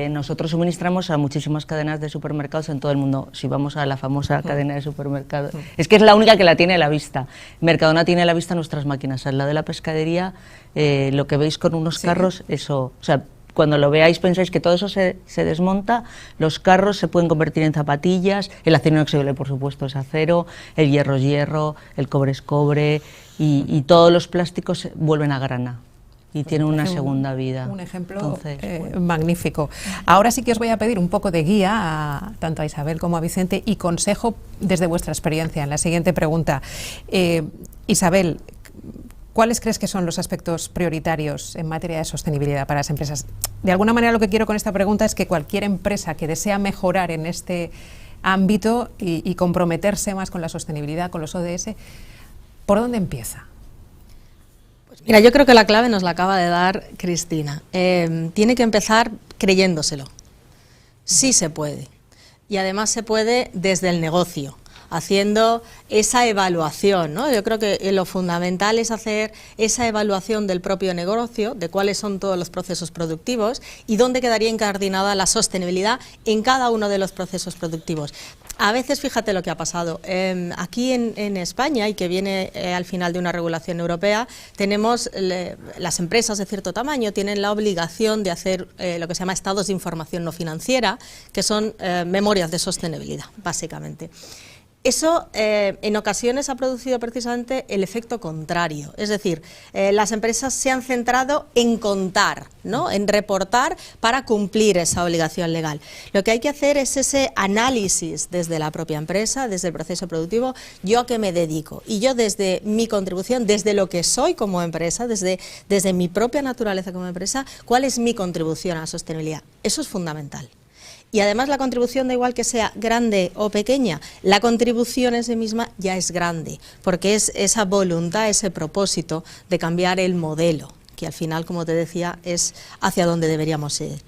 nosotros suministramos a muchísimas cadenas de supermercados en todo el mundo. Si vamos a la famosa cadena de supermercados, es que es la única que la tiene a la vista. Mercadona tiene a la vista nuestras máquinas. Al lado de la pescadería, lo que veis con unos carros, eso, o sea, cuando lo veáis pensáis que todo eso se desmonta, los carros se pueden convertir en zapatillas, el acero inoxidable por supuesto es acero, el hierro es hierro, el cobre es cobre, y todos los plásticos vuelven a grana. Y tiene una segunda vida. Un ejemplo magnífico. Ahora sí que os voy a pedir un poco de guía tanto a Isabel como a Vicente, y consejo desde vuestra experiencia en la siguiente pregunta. Isabel, ¿cuáles crees que son los aspectos prioritarios en materia de sostenibilidad para las empresas? De alguna manera lo que quiero con esta pregunta es que cualquier empresa que desea mejorar en este ámbito y comprometerse más con la sostenibilidad, con los ODS, ¿por dónde empieza? Pues mira, yo creo que la clave nos la acaba de dar Cristina. Tiene que empezar creyéndoselo. Sí se puede. Y además se puede desde el negocio, haciendo esa evaluación, ¿no? Yo creo que lo fundamental es hacer esa evaluación del propio negocio, de cuáles son todos los procesos productivos y dónde quedaría incardinada la sostenibilidad en cada uno de los procesos productivos. A veces, fíjate lo que ha pasado, aquí en España, y que viene al final de una regulación europea, tenemos, las empresas de cierto tamaño tienen la obligación de hacer lo que se llama estados de información no financiera, que son memorias de sostenibilidad, básicamente. Eso en ocasiones ha producido precisamente el efecto contrario, es decir, las empresas se han centrado en contar, ¿no?, en reportar para cumplir esa obligación legal. Lo que hay que hacer es ese análisis desde la propia empresa, desde el proceso productivo, yo a qué me dedico, y yo desde mi contribución, desde lo que soy como empresa, desde mi propia naturaleza como empresa, ¿cuál es mi contribución a la sostenibilidad? Eso es fundamental. Y además la contribución, da igual que sea grande o pequeña, la contribución en sí misma ya es grande, porque es esa voluntad, ese propósito de cambiar el modelo, que al final, como te decía, es hacia donde deberíamos ir.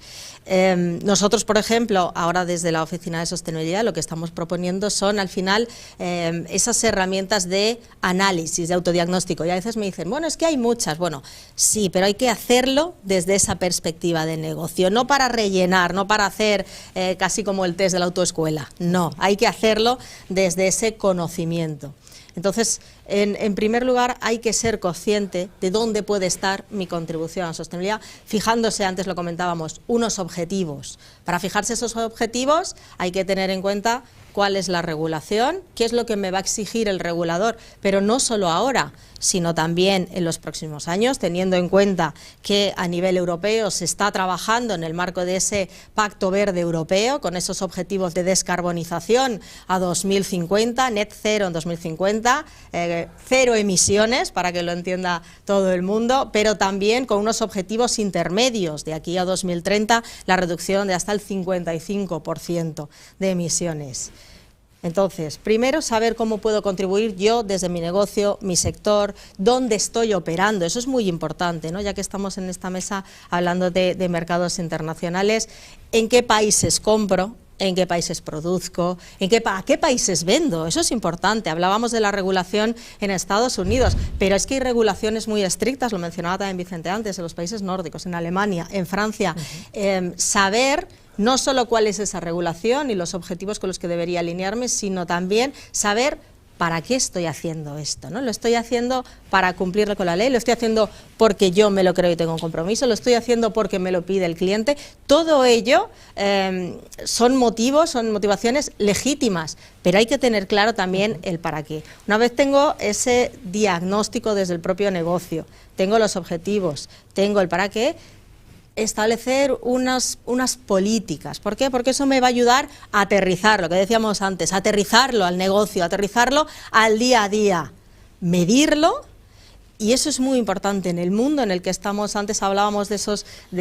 Nosotros, por ejemplo, ahora desde la Oficina de Sostenibilidad lo que estamos proponiendo son al final esas herramientas de análisis, de autodiagnóstico, y a veces me dicen, bueno, es que hay muchas. Bueno, sí, pero hay que hacerlo desde esa perspectiva de negocio, no para rellenar, no para hacer casi como el test de la autoescuela, no, hay que hacerlo desde ese conocimiento. Entonces, en primer lugar, hay que ser consciente de dónde puede estar mi contribución a la sostenibilidad, fijándose, antes lo comentábamos, unos objetivos. Para fijarse esos objetivos hay que tener en cuenta cuál es la regulación, qué es lo que me va a exigir el regulador, pero no solo ahora, sino también en los próximos años, teniendo en cuenta que a nivel europeo se está trabajando en el marco de ese Pacto Verde Europeo, con esos objetivos de descarbonización a 2050, net cero en 2050, cero emisiones, para que lo entienda todo el mundo, pero también con unos objetivos intermedios, de aquí a 2030, la reducción de hasta el 55% de emisiones. Entonces, primero saber cómo puedo contribuir yo desde mi negocio, mi sector, dónde estoy operando, eso es muy importante, ¿no? Ya que estamos en esta mesa hablando de mercados internacionales, en qué países compro, en qué países produzco, a qué países vendo, eso es importante. Hablábamos de la regulación en Estados Unidos, pero es que hay regulaciones muy estrictas, lo mencionaba también Vicente antes, en los países nórdicos, en Alemania, en Francia, saber no solo cuál es esa regulación y los objetivos con los que debería alinearme, sino también saber para qué estoy haciendo esto, ¿no? Lo estoy haciendo para cumplir con la ley, lo estoy haciendo porque yo me lo creo y tengo un compromiso, lo estoy haciendo porque me lo pide el cliente. Todo ello son motivos, son motivaciones legítimas, pero hay que tener claro también el para qué. Una vez tengo ese diagnóstico desde el propio negocio, tengo los objetivos, tengo el para qué, establecer unas políticas. ¿Por qué? Porque eso me va a ayudar a aterrizar, lo que decíamos antes, aterrizarlo al negocio, aterrizarlo al día a día, medirlo. Y eso es muy importante en el mundo en el que estamos. Antes hablábamos de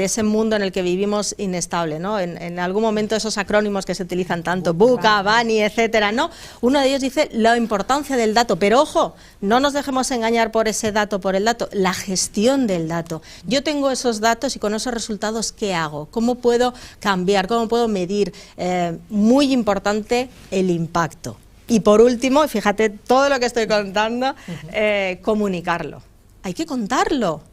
ese mundo en el que vivimos inestable, ¿no? En algún momento esos acrónimos que se utilizan tanto, BUCA, BANI, etcétera, ¿no? Uno de ellos dice la importancia del dato, pero ojo, no nos dejemos engañar por ese dato, por el dato, la gestión del dato. Yo tengo esos datos y con esos resultados, ¿qué hago? ¿Cómo puedo cambiar? ¿Cómo puedo medir? Muy importante el impacto. Y por último, fíjate todo lo que estoy contando, comunicarlo. Hay que contarlo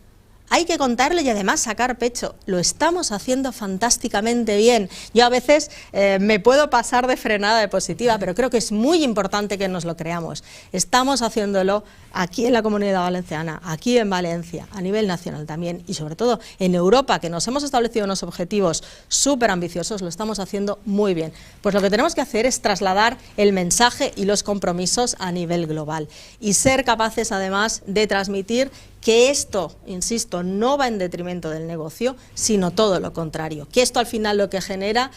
y además sacar pecho. Lo estamos haciendo fantásticamente bien. Yo a veces me puedo pasar de frenada de positiva, pero creo que es muy importante que nos lo creamos. Estamos haciéndolo aquí en la Comunidad Valenciana, aquí en Valencia, a nivel nacional también, y sobre todo en Europa, que nos hemos establecido unos objetivos súper ambiciosos, lo estamos haciendo muy bien. Pues lo que tenemos que hacer es trasladar el mensaje y los compromisos a nivel global y ser capaces además de transmitir que esto, insisto, no va en detrimento del negocio, sino todo lo contrario, que esto al final lo que genera,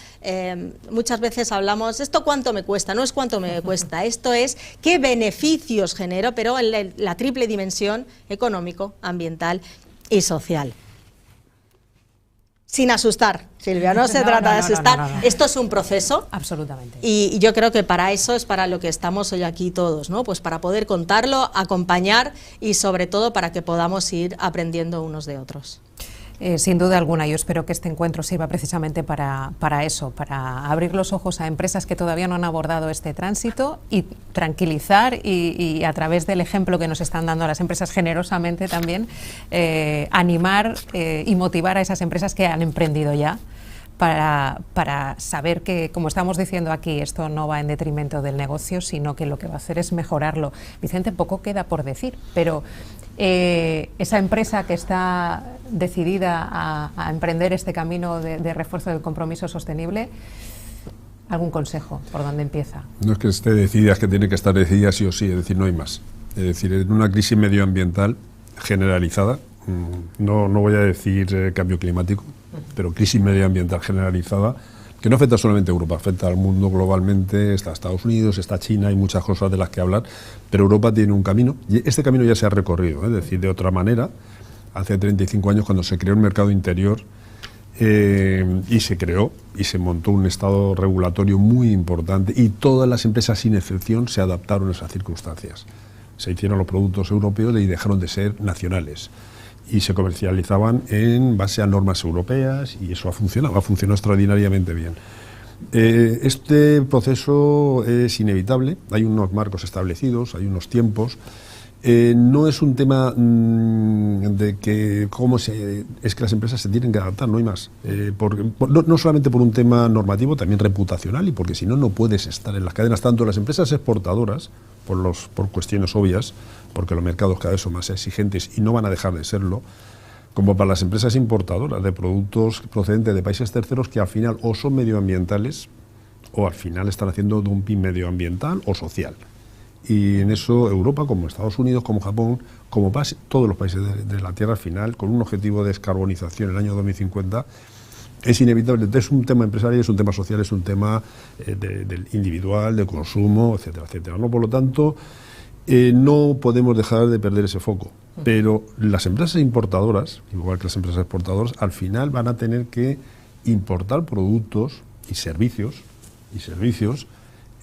muchas veces hablamos, ¿esto cuánto me cuesta? No es cuánto me cuesta, esto es qué beneficios genero, pero en la triple dimensión económico, ambiental y social. Sin asustar, Silvia, no se trata de asustar, no. Esto es un proceso. Absolutamente. Y yo creo que para eso es para lo que estamos hoy aquí todos, ¿no? Pues para poder contarlo, acompañar y sobre todo para que podamos ir aprendiendo unos de otros. Sin duda alguna, yo espero que este encuentro sirva precisamente para eso, para abrir los ojos a empresas que todavía no han abordado este tránsito y tranquilizar y a través del ejemplo que nos están dando a las empresas generosamente también, animar y motivar a esas empresas que han emprendido ya para saber que, como estamos diciendo aquí, esto no va en detrimento del negocio, sino que lo que va a hacer es mejorarlo. Vicente, poco queda por decir, pero esa empresa que está decidida a emprender este camino de refuerzo del compromiso sostenible, ¿algún consejo por dónde empieza? No es que esté decidida, es que tiene que estar decidida sí o sí, es decir, no hay más. Es decir, en una crisis medioambiental generalizada, no voy a decir cambio climático, pero crisis medioambiental generalizada, que no afecta solamente a Europa, afecta al mundo globalmente, está Estados Unidos, está China, hay muchas cosas de las que hablar, pero Europa tiene un camino, y este camino ya se ha recorrido, es decir, de otra manera, hace 35 años cuando se creó el mercado interior, y se creó y se montó un estado regulatorio muy importante, y todas las empresas sin excepción se adaptaron a esas circunstancias. Se hicieron los productos europeos y dejaron de ser nacionales, y se comercializaban en base a normas europeas, y eso ha funcionado extraordinariamente bien. Este proceso es inevitable, hay unos marcos establecidos, hay unos tiempos. No es un tema de que es que las empresas se tienen que adaptar, no hay más. No solamente por un tema normativo, también reputacional, y porque si no, no puedes estar en las cadenas, tanto las empresas exportadoras, por cuestiones obvias, porque los mercados cada vez son más exigentes y no van a dejar de serlo, como para las empresas importadoras de productos procedentes de países terceros que al final o son medioambientales o al final están haciendo dumping medioambiental o social. Y en eso Europa, como Estados Unidos, como Japón, como todos los países de la Tierra al final, con un objetivo de descarbonización en el año 2050, es inevitable. Es un tema empresarial, es un tema social, es un tema del individual, de consumo, etcétera, etcétera, ¿no? Por lo tanto, no podemos dejar de perder ese foco. Pero las empresas importadoras, igual que las empresas exportadoras, al final van a tener que importar productos y servicios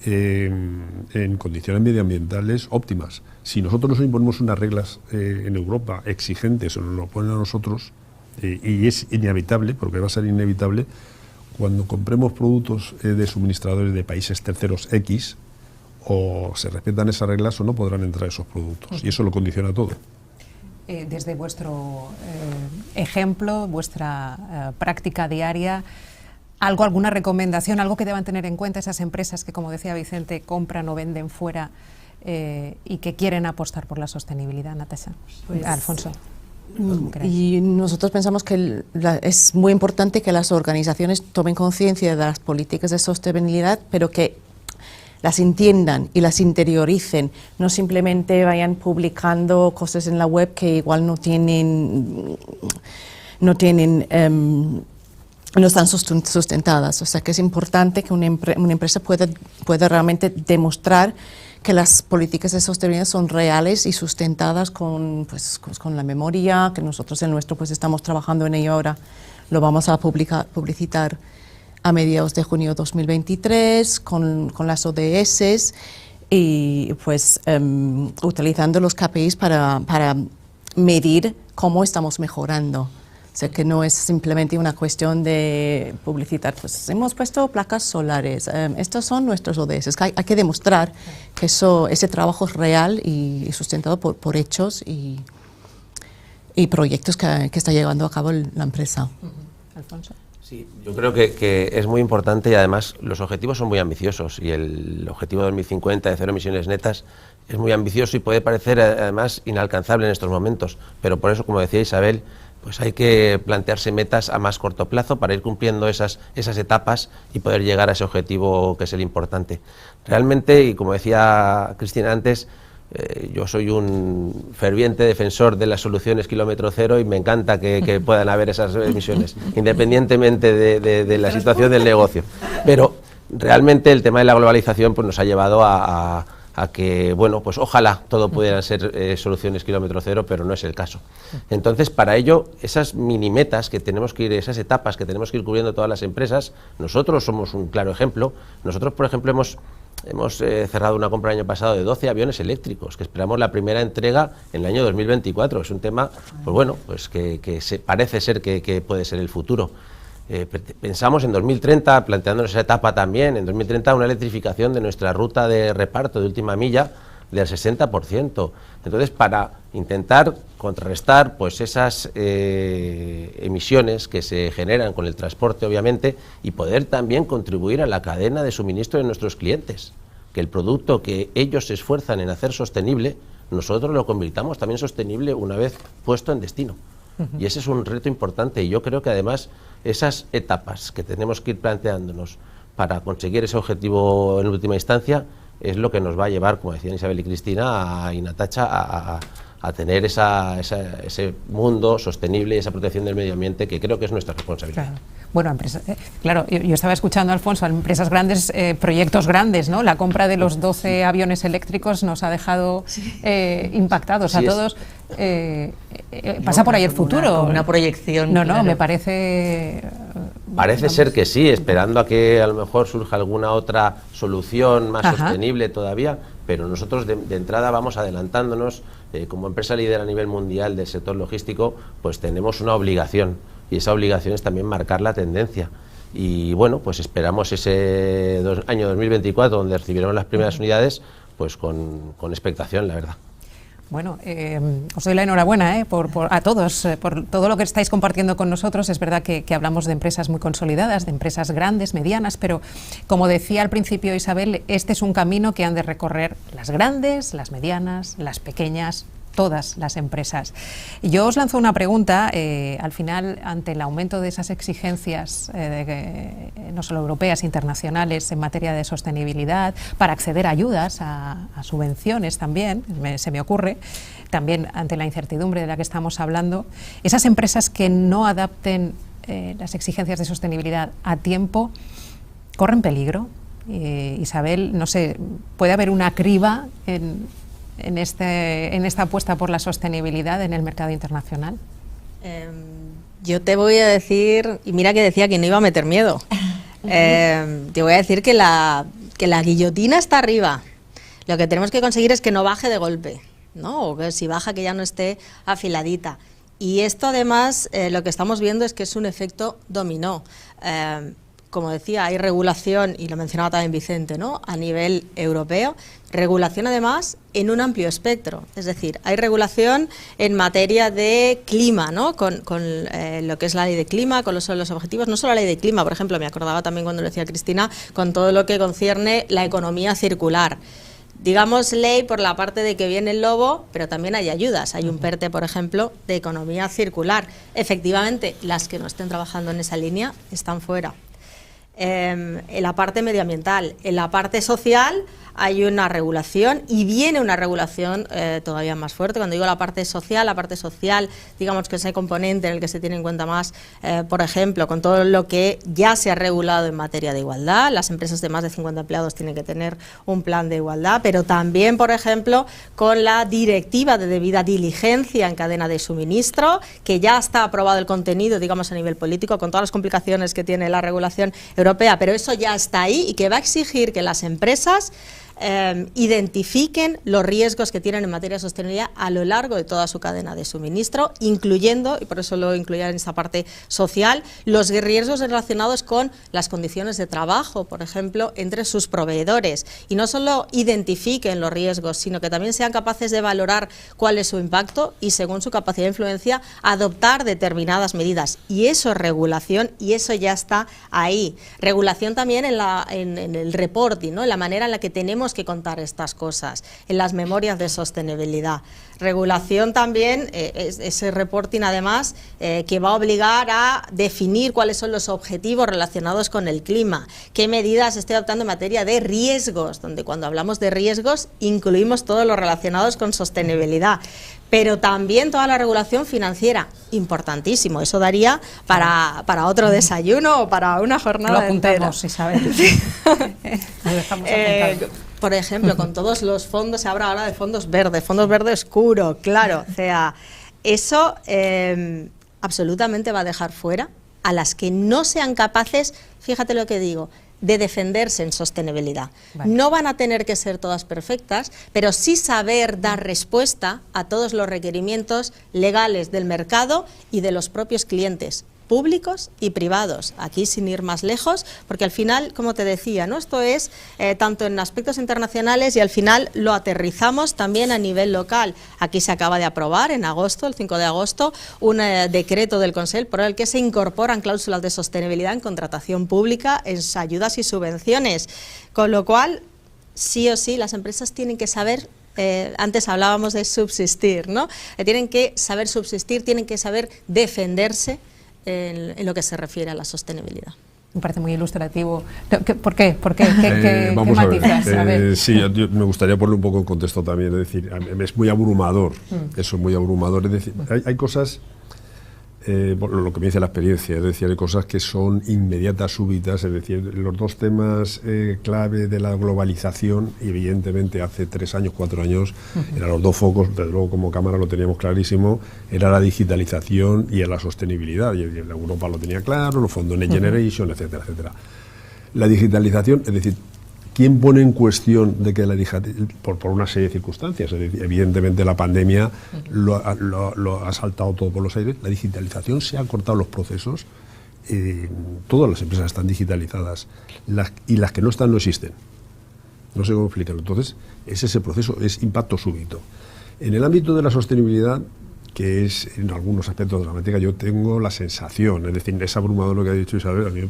en condiciones medioambientales óptimas. Si nosotros nos imponemos unas reglas en Europa exigentes o nos lo ponen a nosotros, y es inevitable, porque va a ser inevitable, cuando compremos productos de suministradores de países terceros X, o se respetan esas reglas o no podrán entrar esos productos, y eso lo condiciona todo. Desde vuestro ejemplo, vuestra práctica diaria, alguna recomendación, algo que deban tener en cuenta esas empresas que, como decía Vicente, compran o venden fuera y que quieren apostar por la sostenibilidad, Natasha? Pues, Alfonso. Y nosotros pensamos que es muy importante que las organizaciones tomen conciencia de las políticas de sostenibilidad, pero que las entiendan y las interioricen, no simplemente vayan publicando cosas en la web que igual no están sustentadas. O sea que es importante que una empresa pueda realmente demostrar que las políticas de sostenibilidad son reales y sustentadas con la memoria, que nosotros en nuestro pues estamos trabajando en ello ahora, lo vamos a publicitar a mediados de junio de 2023 con las ODS y pues utilizando los KPIs para medir cómo estamos mejorando. O sea, que no es simplemente una cuestión de publicitar, pues hemos puesto placas solares, estos son nuestros ODS. Es que hay que demostrar que ese trabajo es real y sustentado por hechos y proyectos que está llevando a cabo la empresa. Alfonso. Sí, yo creo que es muy importante y además los objetivos son muy ambiciosos y el objetivo 2050 de cero emisiones netas es muy ambicioso y puede parecer además inalcanzable en estos momentos, pero por eso, como decía Isabel, pues hay que plantearse metas a más corto plazo para ir cumpliendo esas etapas y poder llegar a ese objetivo que es el importante. Realmente, y como decía Cristina antes, Yo soy un ferviente defensor de las soluciones kilómetro cero y me encanta que puedan haber esas emisiones, independientemente de la situación del negocio. Pero realmente el tema de la globalización pues, nos ha llevado a que, bueno, pues ojalá todo pudieran ser soluciones kilómetro cero, pero no es el caso. Entonces, para ello, esas mini metas que tenemos que ir, esas etapas que tenemos que ir cubriendo todas las empresas, nosotros somos un claro ejemplo. Nosotros, por ejemplo, hemos cerrado una compra el año pasado de 12 aviones eléctricos, que esperamos la primera entrega en el año 2024. Es un tema, pues bueno, pues que parece ser que puede ser el futuro. Pensamos en 2030, planteándonos esa etapa también, en 2030 una electrificación de nuestra ruta de reparto de última milla del 60%. Entonces, para intentar contrarrestar pues esas emisiones que se generan con el transporte, obviamente, y poder también contribuir a la cadena de suministro de nuestros clientes, que el producto que ellos se esfuerzan en hacer sostenible, nosotros lo convirtamos también sostenible una vez puesto en destino. Y ese es un reto importante, y yo creo que además esas etapas que tenemos que ir planteándonos para conseguir ese objetivo en última instancia es lo que nos va a llevar, como decían Isabel y Cristina y Natacha, a tener ese mundo sostenible y esa protección del medio ambiente que creo que es nuestra responsabilidad. Claro. Bueno, claro, yo estaba escuchando a Alfonso, empresas grandes, proyectos grandes, ¿no? La compra de los 12 aviones eléctricos nos ha dejado impactados a todos. Pasa por ahí el futuro. Una proyección. No, claro. me parece... Parece ser que sí, esperando a que a lo mejor surja alguna otra solución más sostenible todavía, pero nosotros de entrada vamos adelantándonos. Como empresa líder a nivel mundial del sector logístico, pues tenemos una obligación, y esa obligación es también marcar la tendencia. Y bueno, pues esperamos ese año 2024, donde recibiremos las primeras unidades, pues con expectación, la verdad. Bueno, os doy la enhorabuena a todos por todo lo que estáis compartiendo con nosotros. Es verdad que hablamos de empresas muy consolidadas, de empresas grandes, medianas, pero como decía al principio Isabel, este es un camino que han de recorrer las grandes, las medianas, las pequeñas, todas las empresas. Yo os lanzo una pregunta, al final, ante el aumento de esas exigencias, no solo europeas, internacionales, en materia de sostenibilidad, para acceder a ayudas, a subvenciones también, se me ocurre, también ante la incertidumbre de la que estamos hablando, esas empresas que no adapten las exigencias de sostenibilidad a tiempo, ¿corren peligro? Isabel, no sé, ¿puede haber una criba en esta apuesta por la sostenibilidad en el mercado internacional? Yo te voy a decir, y mira que decía que no iba a meter miedo, te voy a decir que la guillotina está arriba. Lo que tenemos que conseguir es que no baje de golpe, ¿no? O que si baja que ya no esté afiladita. Y esto además lo que estamos viendo es que es un efecto dominó. Como decía, hay regulación, y lo mencionaba también Vicente, ¿no? A nivel europeo, regulación además en un amplio espectro, es decir, hay regulación en materia de clima, ¿no? Con lo que es la ley de clima, con los objetivos, no solo la ley de clima, por ejemplo, me acordaba también cuando lo decía Cristina, con todo lo que concierne la economía circular. Digamos ley por la parte de que viene el lobo, pero también hay ayudas. Hay un PERTE, por ejemplo, de economía circular. Efectivamente, las que no estén trabajando en esa línea están fuera. En la parte medioambiental, en la parte social hay una regulación, y viene una regulación todavía más fuerte. Cuando digo la parte social, digamos que ese componente en el que se tiene en cuenta más, por ejemplo, con todo lo que ya se ha regulado en materia de igualdad. Las empresas de más de 50 empleados tienen que tener un plan de igualdad, pero también, por ejemplo, con la directiva de debida diligencia en cadena de suministro, que ya está aprobado el contenido, digamos, a nivel político, con todas las complicaciones que tiene la regulación europea, pero eso ya está ahí, y que va a exigir que las empresas identifiquen los riesgos que tienen en materia de sostenibilidad a lo largo de toda su cadena de suministro, incluyendo, y por eso lo incluía en esta parte social, los riesgos relacionados con las condiciones de trabajo, por ejemplo, entre sus proveedores. Y no solo identifiquen los riesgos, sino que también sean capaces de valorar cuál es su impacto y, según su capacidad de influencia, adoptar determinadas medidas. Y eso es regulación, y eso ya está ahí. Regulación también en el reporting, ¿no? En la manera en la que tenemos tenemos que contar estas cosas en las memorias de sostenibilidad. Regulación también, ese reporting además que va a obligar a definir cuáles son los objetivos relacionados con el clima, qué medidas estoy adoptando en materia de riesgos, donde cuando hablamos de riesgos incluimos todos los relacionados con sostenibilidad. Pero también toda la regulación financiera, importantísimo, eso daría para otro desayuno o para una jornada entera. Lo apuntamos, Isabel. Lo dejamos apuntado. Por ejemplo, con todos los fondos, se habla ahora de fondos verde oscuro, claro, o sea, eso absolutamente va a dejar fuera a las que no sean capaces, fíjate lo que digo, de defenderse en sostenibilidad. Vale. No van a tener que ser todas perfectas, pero sí saber dar respuesta a todos los requerimientos legales del mercado y de los propios clientes, públicos y privados, aquí sin ir más lejos, porque al final, como te decía, ¿no? Esto es tanto en aspectos internacionales y al final lo aterrizamos también a nivel local. Aquí se acaba de aprobar en agosto, el 5 de agosto, un decreto del Consell por el que se incorporan cláusulas de sostenibilidad en contratación pública, en ayudas y subvenciones, con lo cual, sí o sí, las empresas tienen que saber. Antes hablábamos de subsistir, ¿no? Tienen que saber subsistir, tienen que saber defenderse en lo que se refiere a la sostenibilidad. Me parece muy ilustrativo. ¿Por qué? ¿Qué matizas? A ver, sí, yo me gustaría poner un poco en contexto también, es decir, es muy abrumador, eso es muy abrumador, es decir, hay cosas, lo que me dice la experiencia, es decir, hay cosas que son inmediatas, súbitas, es decir, los dos temas clave de la globalización, evidentemente hace 3 años, 4 años, eran los dos focos, desde luego como Cámara lo teníamos clarísimo, era la digitalización y la sostenibilidad, y Europa lo tenía claro, los fondos Next Generation, etcétera, etcétera. La digitalización, es decir, ¿quién pone en cuestión de que la por una serie de circunstancias? Es decir, evidentemente la pandemia lo ha saltado todo por los aires, la digitalización se ha cortado los procesos, todas las empresas están digitalizadas y las que no están no existen. No sé cómo explicarlo. Entonces, es ese proceso, es impacto súbito. En el ámbito de la sostenibilidad, que es en algunos aspectos de la materia, yo tengo la sensación, es decir, es abrumador lo que ha dicho Isabel, a mí me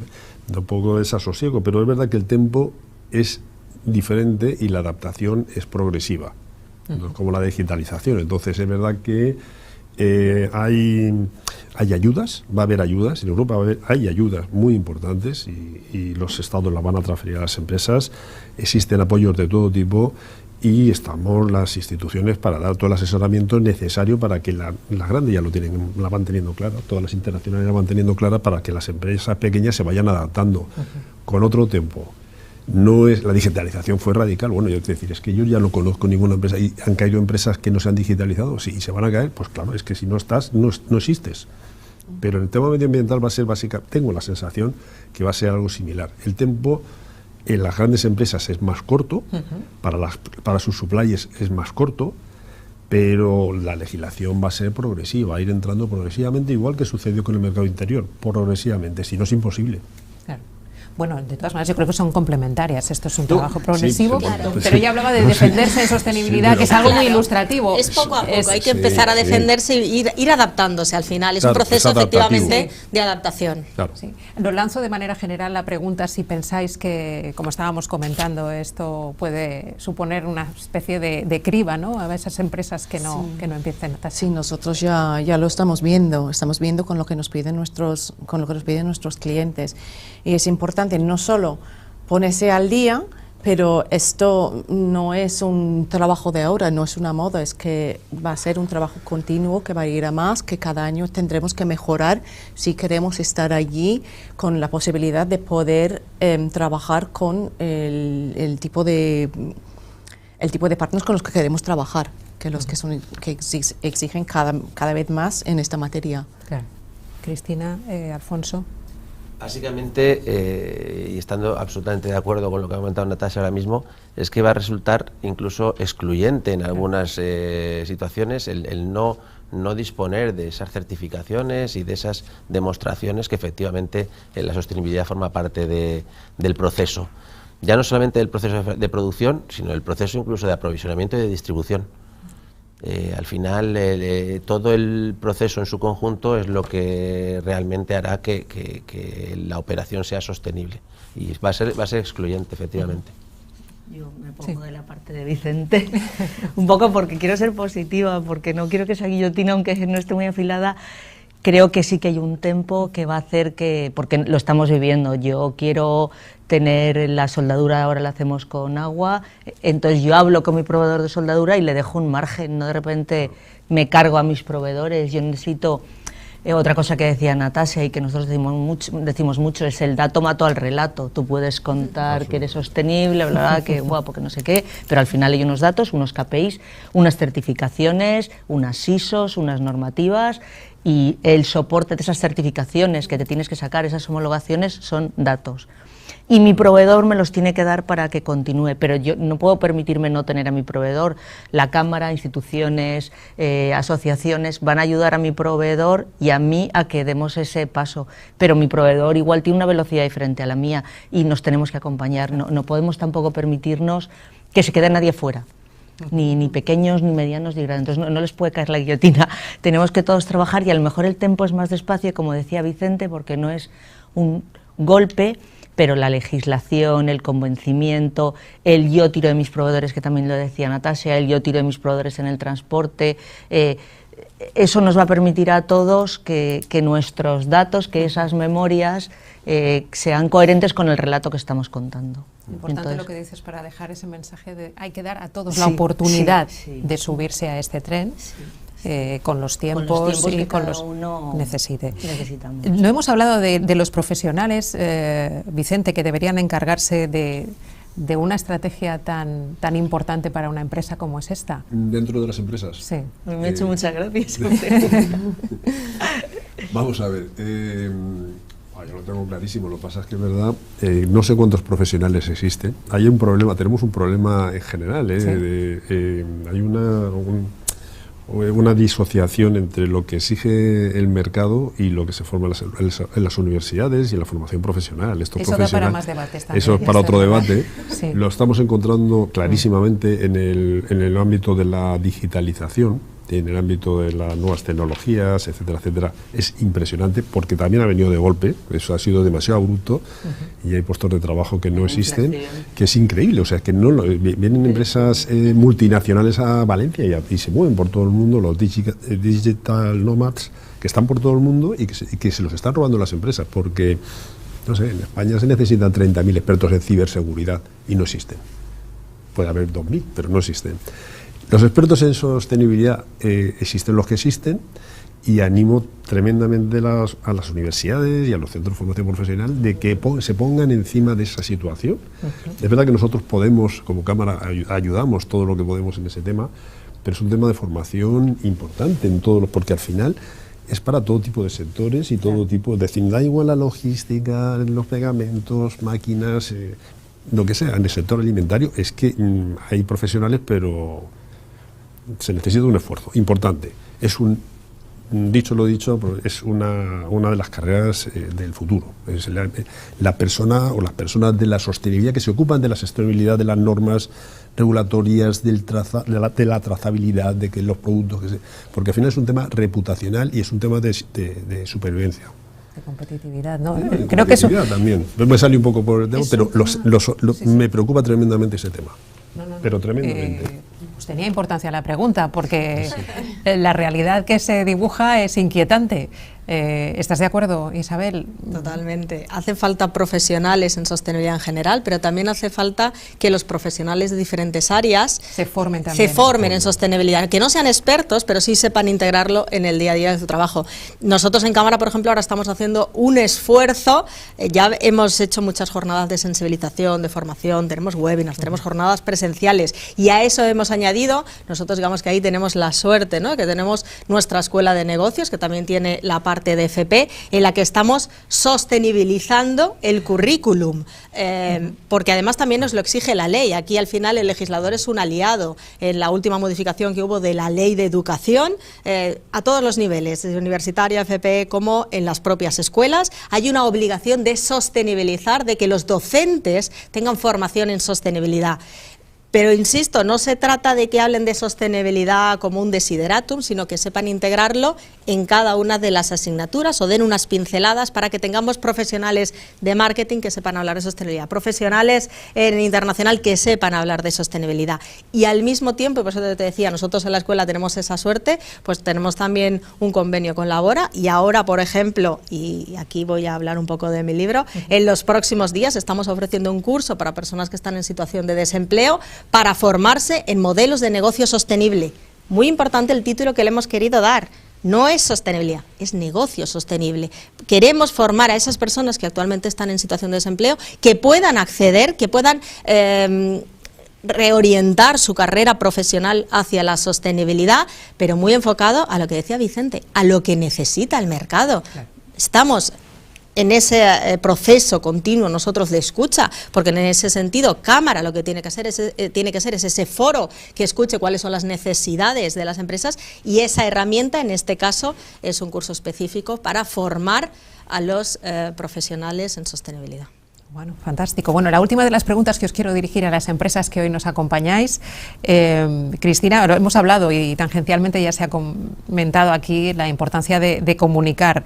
da un poco de desasosiego, pero es verdad que el tempo es diferente y la adaptación es progresiva, ¿no? Como la digitalización. Entonces es verdad que hay ayudas, va a haber ayudas, en Europa hay ayudas muy importantes y los estados las van a transferir a las empresas, existen apoyos de todo tipo y estamos las instituciones para dar todo el asesoramiento necesario para que las grandes ya la van teniendo clara, todas las internacionales la van teniendo clara para que las empresas pequeñas se vayan adaptando con otro tiempo. No es, la digitalización fue radical, bueno, yo te decir, es que yo ya no conozco ninguna empresa, y han caído empresas que no se han digitalizado, sí, y se van a caer, pues claro, es que si no estás, no existes. Pero en el tema medioambiental va a ser básica, tengo la sensación que va a ser algo similar. El tiempo en las grandes empresas es más corto, para sus suppliers es más corto, pero la legislación va a ser progresiva, va a ir entrando progresivamente, igual que sucedió con el mercado interior, progresivamente, si no es imposible. Claro. Bueno, de todas maneras yo creo que son complementarias. Esto es un trabajo progresivo, sí, claro. Pero ella hablaba de defenderse en sostenibilidad, que es algo muy ilustrativo. Es poco a poco, hay que empezar a defenderse y ir adaptándose al final. Es un proceso efectivamente de adaptación. Claro. Sí. Lo lanzo de manera general la pregunta si pensáis que, como estábamos comentando, esto puede suponer una especie de criba, ¿no? A esas empresas que no empiecen a... Sí, nosotros ya lo estamos viendo con lo que nos piden nuestros clientes. Y es importante no solo ponerse al día, pero esto no es un trabajo de ahora, no es una moda, es que va a ser un trabajo continuo que va a ir a más, que cada año tendremos que mejorar si queremos estar allí con la posibilidad de poder trabajar con el tipo de partners con los que queremos trabajar, que los que exigen cada vez más en esta materia. Claro. Cristina, Alfonso. Básicamente, y estando absolutamente de acuerdo con lo que ha comentado Natasha ahora mismo, es que va a resultar incluso excluyente en algunas situaciones el no disponer de esas certificaciones y de esas demostraciones que efectivamente la sostenibilidad forma parte del proceso. Ya no solamente del proceso de producción, sino del proceso incluso de aprovisionamiento y de distribución. Al final todo el proceso en su conjunto es lo que realmente hará que la operación sea sostenible y va a ser excluyente efectivamente. Yo me pongo de la parte de Vicente, un poco porque quiero ser positiva, porque no quiero que esa guillotina, aunque no esté muy afilada, creo que sí que hay un tempo que va a hacer que, porque lo estamos viviendo, yo quiero tener la soldadura, ahora la hacemos con agua, entonces yo hablo con mi proveedor de soldadura y le dejo un margen, no de repente me cargo a mis proveedores, yo necesito... Otra cosa que decía Natasha y que nosotros decimos mucho es el dato mató al relato. Tú puedes contar que eres sostenible, bla, bla, que guapo, que no sé qué, pero al final hay unos datos, unos KPIs, unas certificaciones, unas ISOs, unas normativas, y el soporte de esas certificaciones que te tienes que sacar, esas homologaciones, son datos. Y mi proveedor me los tiene que dar para que continúe, pero yo no puedo permitirme no tener a mi proveedor. La Cámara, instituciones, asociaciones van a ayudar a mi proveedor y a mí a que demos ese paso, pero mi proveedor igual tiene una velocidad diferente a la mía y nos tenemos que acompañar. No podemos tampoco permitirnos que se quede nadie fuera. Ni pequeños, ni medianos, ni grandes. Entonces no les puede caer la guillotina. Tenemos que todos trabajar y a lo mejor el tempo es más despacio, como decía Vicente, porque no es un golpe, pero la legislación, el convencimiento, el yo tiro de mis proveedores, que también lo decía Natasha, el yo tiro de mis proveedores en el transporte, eso nos va a permitir a todos que nuestros datos, que esas memorias sean coherentes con el relato que estamos contando. Importante. Entonces, lo que dices para dejar ese mensaje de hay que dar a todos la sí, oportunidad sí, de subirse a este tren. Sí. Con los tiempos y que con cada los uno necesitamos. No hemos hablado de los profesionales, Vicente, que deberían encargarse de una estrategia tan importante para una empresa como es esta. Dentro de las empresas. Sí. Me ha hecho muchas gracias. Vamos a ver. Yo lo tengo clarísimo, lo que pasa es que es verdad, no sé cuántos profesionales existen. Hay un problema, tenemos un problema en general, Sí. Hay una disociación entre lo que exige el mercado y lo que se forma en las universidades y en la formación profesional. Eso da para más debates también. Eso es para otro debate. Sí. Lo estamos encontrando clarísimamente en el ámbito de la digitalización, en el ámbito de las nuevas tecnologías, etcétera, etcétera. Es impresionante porque también ha venido de golpe, eso ha sido demasiado abrupto y hay puestos de trabajo que no existen, que es increíble, o sea, que no vienen empresas multinacionales a Valencia y se mueven por todo el mundo, los digital nomads que están por todo el mundo y que se los están robando las empresas, porque, no sé, en España se necesitan 30.000 expertos en ciberseguridad y no existen. Puede haber 2.000, pero no existen. Los expertos en sostenibilidad existen los que existen y animo tremendamente a las universidades y a los centros de formación profesional de que se pongan encima de esa situación. Es verdad que nosotros podemos, como Cámara, ayudamos todo lo que podemos en ese tema, pero es un tema de formación importante en todos porque al final es para todo tipo de sectores y todo tipo, es decir, da igual la logística, los pegamentos, máquinas, lo que sea, en el sector alimentario es que hay profesionales, pero se necesita un esfuerzo importante. Es dicho lo dicho, es una de las carreras del futuro. Es la persona o las personas de la sostenibilidad que se ocupan de la sostenibilidad, de las normas regulatorias, de la trazabilidad, de que los productos... porque al final es un tema reputacional y es un tema de supervivencia. De competitividad, ¿no? De Creo que eso también. Me sale un poco por el tema, pero me preocupa tremendamente ese tema. Pero tremendamente. Pues tenía importancia la pregunta, porque la realidad que se dibuja es inquietante. ¿Estás de acuerdo, Isabel? Totalmente. Hace falta profesionales en sostenibilidad en general, pero también hace falta que los profesionales de diferentes áreas se formen también. Se formen en sostenibilidad, que no sean expertos, pero sí sepan integrarlo en el día a día de su trabajo. Nosotros en Cámara, por ejemplo, ahora estamos haciendo un esfuerzo, ya hemos hecho muchas jornadas de sensibilización, de formación, tenemos webinars, tenemos jornadas presenciales y a eso hemos añadido, nosotros digamos que ahí tenemos la suerte, ¿no?, que tenemos nuestra escuela de negocios, que también tiene la parte de FP, en la que estamos sostenibilizando el currículum, porque además también nos lo exige la ley. Aquí al final el legislador es un aliado. En la última modificación que hubo de la ley de educación, a todos los niveles, desde universitaria, FP, como en las propias escuelas, hay una obligación de sostenibilizar, de que los docentes tengan formación en sostenibilidad. Pero insisto, no se trata de que hablen de sostenibilidad como un desideratum, sino que sepan integrarlo en cada una de las asignaturas o den unas pinceladas para que tengamos profesionales de marketing que sepan hablar de sostenibilidad, profesionales en internacional que sepan hablar de sostenibilidad. Y al mismo tiempo, por eso te decía, nosotros en la escuela tenemos esa suerte, pues tenemos también un convenio con Labora y ahora, por ejemplo, y aquí voy a hablar un poco de mi libro, en los próximos días estamos ofreciendo un curso para personas que están en situación de desempleo para formarse en modelos de negocio sostenible. Muy importante el título que le hemos querido dar. No es sostenibilidad, es negocio sostenible. Queremos formar a esas personas que actualmente están en situación de desempleo, que puedan acceder, que puedan reorientar su carrera profesional hacia la sostenibilidad, pero muy enfocado a lo que decía Vicente, a lo que necesita el mercado. Claro. Estamos en ese proceso continuo nosotros de escucha, porque en ese sentido Cámara lo que tiene que hacer es ese foro que escuche cuáles son las necesidades de las empresas, y esa herramienta en este caso es un curso específico para formar a los profesionales en sostenibilidad. Bueno, fantástico. Bueno, la última de las preguntas que os quiero dirigir a las empresas que hoy nos acompañáis. Cristina, lo hemos hablado y tangencialmente ya se ha comentado aquí la importancia de comunicar.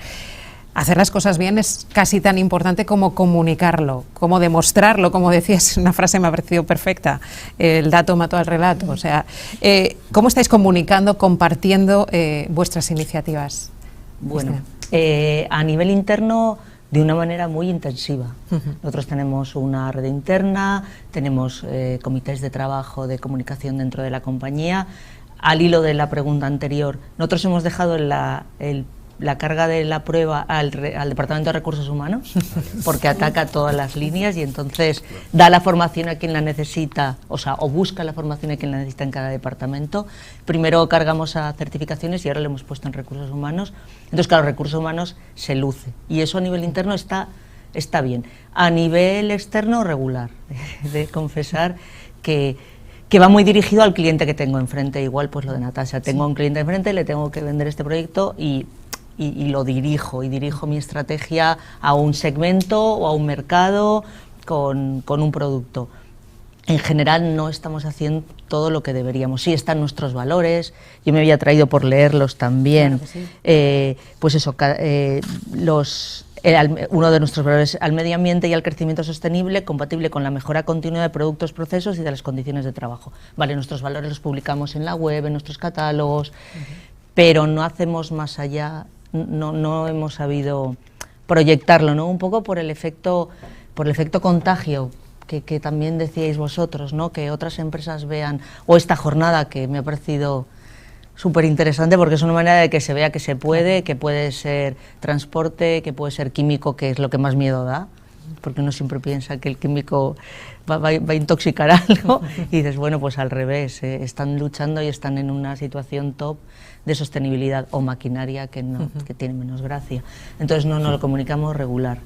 Hacer las cosas bien es casi tan importante como comunicarlo, como demostrarlo, como decías, una frase me ha parecido perfecta, el dato mató al relato. O sea, ¿cómo estáis comunicando, compartiendo vuestras iniciativas? Bueno, a nivel interno, de una manera muy intensiva. Nosotros tenemos una red interna, tenemos comités de trabajo de comunicación dentro de la compañía. Al hilo de la pregunta anterior, nosotros hemos dejado la carga de la prueba al Departamento de Recursos Humanos, porque ataca todas las líneas y entonces da la formación a quien la necesita, o busca la formación a quien la necesita en cada departamento. Primero cargamos a certificaciones y ahora lo hemos puesto en Recursos Humanos. Entonces, claro, Recursos Humanos se luce y eso a nivel interno está bien. A nivel externo, regular. De confesar que va muy dirigido al cliente que tengo enfrente, igual pues lo de Natasha. Tengo un cliente enfrente, le tengo que vender este proyecto y lo dirijo mi estrategia a un segmento o a un mercado con un producto. En general no estamos haciendo todo lo que deberíamos. Sí están nuestros valores, yo me había traído por leerlos también. Claro que sí. Pues eso, uno de nuestros valores al medio ambiente y al crecimiento sostenible, compatible con la mejora continua de productos, procesos y de las condiciones de trabajo. Vale, nuestros valores los publicamos en la web, en nuestros catálogos, pero no hacemos más allá. No hemos sabido proyectarlo, ¿no? Un poco por el efecto contagio que también decíais vosotros, ¿no? Que otras empresas vean, o esta jornada que me ha parecido súper interesante porque es una manera de que se vea que se puede, que puede ser transporte, que puede ser químico, que es lo que más miedo da, porque uno siempre piensa que el químico va a intoxicar algo y dices, bueno, pues al revés, están luchando y están en una situación top de sostenibilidad, o maquinaria que tiene menos gracia. Entonces no lo comunicamos regular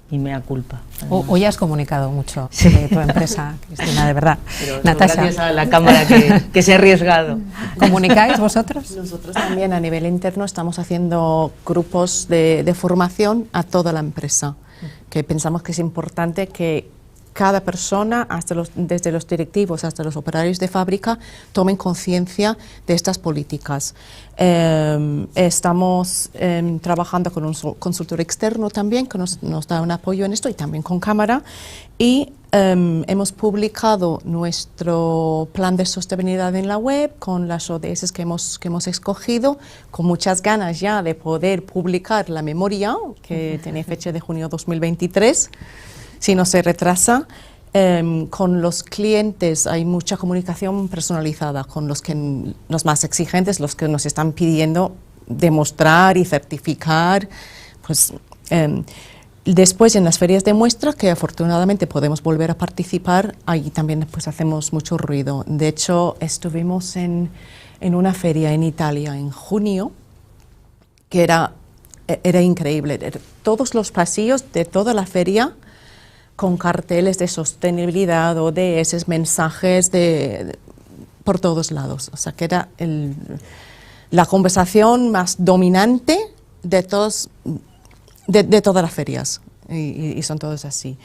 y mea culpa. Hoy has comunicado mucho de tu empresa, Cristina, de verdad. Pero Natasha, gracias a la Cámara que se ha arriesgado. ¿Comunicáis vosotros? Nosotros también a nivel interno estamos haciendo grupos de formación a toda la empresa, que pensamos que es importante que cada persona, desde los directivos hasta los operarios de fábrica, tomen conciencia de estas políticas. Estamos trabajando con un consultor externo también, que nos da un apoyo en esto, y también con Cámara, y hemos publicado nuestro plan de sostenibilidad en la web, con las ODS que hemos escogido, con muchas ganas ya de poder publicar la memoria, que tiene fecha de junio 2023, si no se retrasa. Con los clientes hay mucha comunicación personalizada, con los más exigentes, los que nos están pidiendo demostrar y certificar. Pues, después en las ferias de muestra, que afortunadamente podemos volver a participar, ahí también pues hacemos mucho ruido. De hecho, estuvimos en una feria en Italia en junio, que era increíble. Todos los pasillos de toda la feria con carteles de sostenibilidad o de esos mensajes por todos lados. O sea, que era la conversación más dominante de todas las ferias, y son todos así.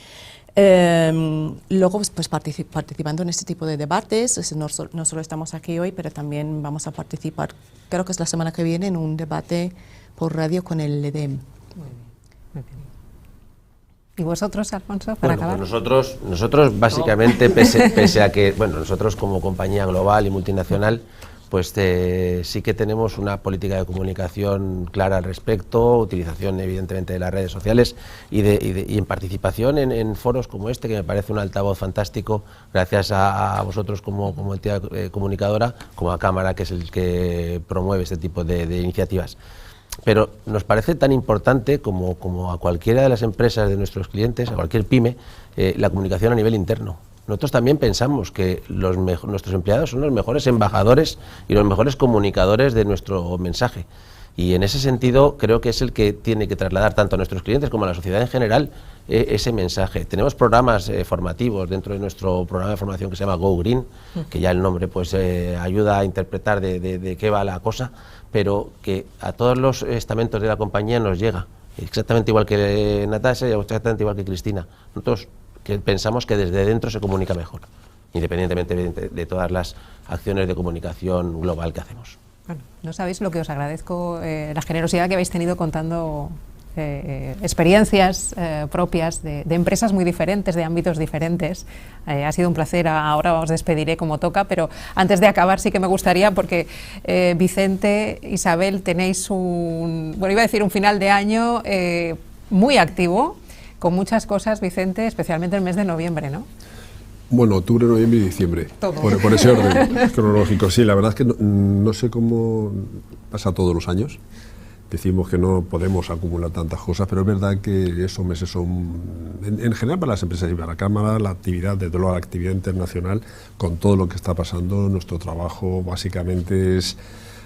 Luego, pues participando en este tipo de debates, no solo estamos aquí hoy, pero también vamos a participar, creo que es la semana que viene, en un debate por radio con el EDEM. Muy bien. ¿Y vosotros, Alfonso, para acabar? Pues nosotros básicamente, pese a que, bueno, nosotros como compañía global y multinacional, pues sí que tenemos una política de comunicación clara al respecto, utilización evidentemente de las redes sociales y en participación en foros como este, que me parece un altavoz fantástico, gracias a vosotros como entidad comunicadora, como a Cámara, que es el que promueve este tipo de iniciativas. Pero nos parece tan importante como a cualquiera de las empresas de nuestros clientes, a cualquier pyme, la comunicación a nivel interno. Nosotros también pensamos que nuestros empleados son los mejores embajadores y los mejores comunicadores de nuestro mensaje. Y en ese sentido creo que es el que tiene que trasladar tanto a nuestros clientes como a la sociedad en general ese mensaje. Tenemos programas formativos dentro de nuestro programa de formación que se llama Go Green, que ya el nombre pues ayuda a interpretar de qué va la cosa, pero que a todos los estamentos de la compañía nos llega, exactamente igual que Natasha y exactamente igual que Cristina. Nosotros que pensamos que desde dentro se comunica mejor, independientemente de todas las acciones de comunicación global que hacemos. Bueno, no sabéis lo que os agradezco, la generosidad que habéis tenido contando experiencias propias de empresas muy diferentes, de ámbitos diferentes. Ha sido un placer. Ahora os despediré como toca, pero antes de acabar sí que me gustaría, porque Vicente, Isabel, tenéis iba a decir un final de año muy activo, con muchas cosas, Vicente, especialmente el mes de noviembre, ¿no? Bueno, octubre, noviembre y diciembre, por ese orden cronológico. Sí, la verdad es que no sé cómo pasa todos los años. Decimos que no podemos acumular tantas cosas, pero es verdad que esos meses son, en general para las empresas y para la Cámara, la actividad, desde luego la actividad internacional, con todo lo que está pasando, nuestro trabajo básicamente es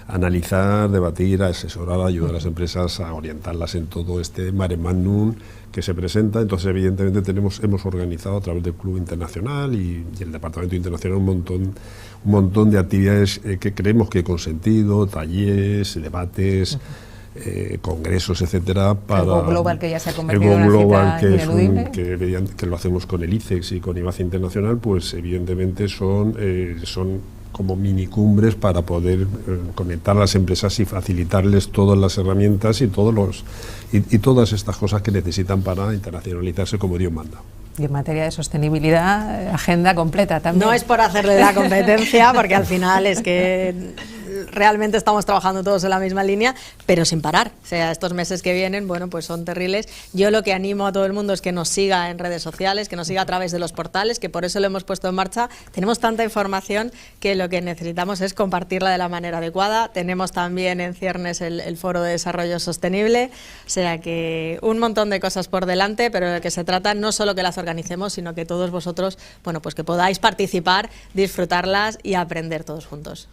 analizar, debatir, asesorar, ayudar a las empresas a orientarlas en todo este mare magnum que se presenta. Entonces, evidentemente, hemos organizado a través del Club Internacional y el Departamento Internacional un montón de actividades que creemos que con sentido, talleres, debates, congresos, etcétera, para el Go Global, que ya se ha convertido en una cita ineludible, que lo hacemos con el ICEX y con IBACE Internacional, pues evidentemente son como minicumbres para poder conectar a las empresas y facilitarles todas las herramientas y todas estas cosas que necesitan para internacionalizarse como Dios manda. Y en materia de sostenibilidad, agenda completa también. No es por hacerle la competencia, porque al final es que realmente estamos trabajando todos en la misma línea, pero sin parar. O sea, estos meses que vienen, bueno, pues son terribles. Yo lo que animo a todo el mundo es que nos siga en redes sociales, que nos siga a través de los portales, que por eso lo hemos puesto en marcha. Tenemos tanta información que lo que necesitamos es compartirla de la manera adecuada. Tenemos también en ciernes el Foro de Desarrollo Sostenible, o sea que un montón de cosas por delante, pero de lo que se trata no solo que las organicemos, sino que todos vosotros, bueno, pues que podáis participar, disfrutarlas y aprender todos juntos.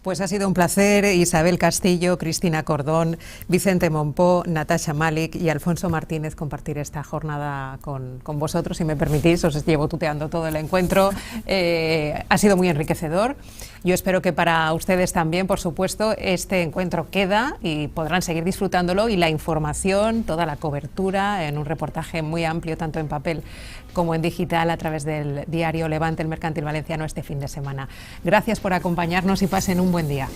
Pues ha sido un placer. Isabel Castillo, Cristina Cordón, Vicente Mompó, Natasha Malik y Alfonso Martínez, compartir esta jornada con vosotros. Si me permitís, os llevo tuteando todo el encuentro. Ha sido muy enriquecedor. Yo espero que para ustedes también, por supuesto, este encuentro queda y podrán seguir disfrutándolo, y la información, toda la cobertura en un reportaje muy amplio, tanto en papel como en digital, a través del diario Levante, el Mercantil Valenciano, este fin de semana. Gracias por acompañarnos y pasen un buen día.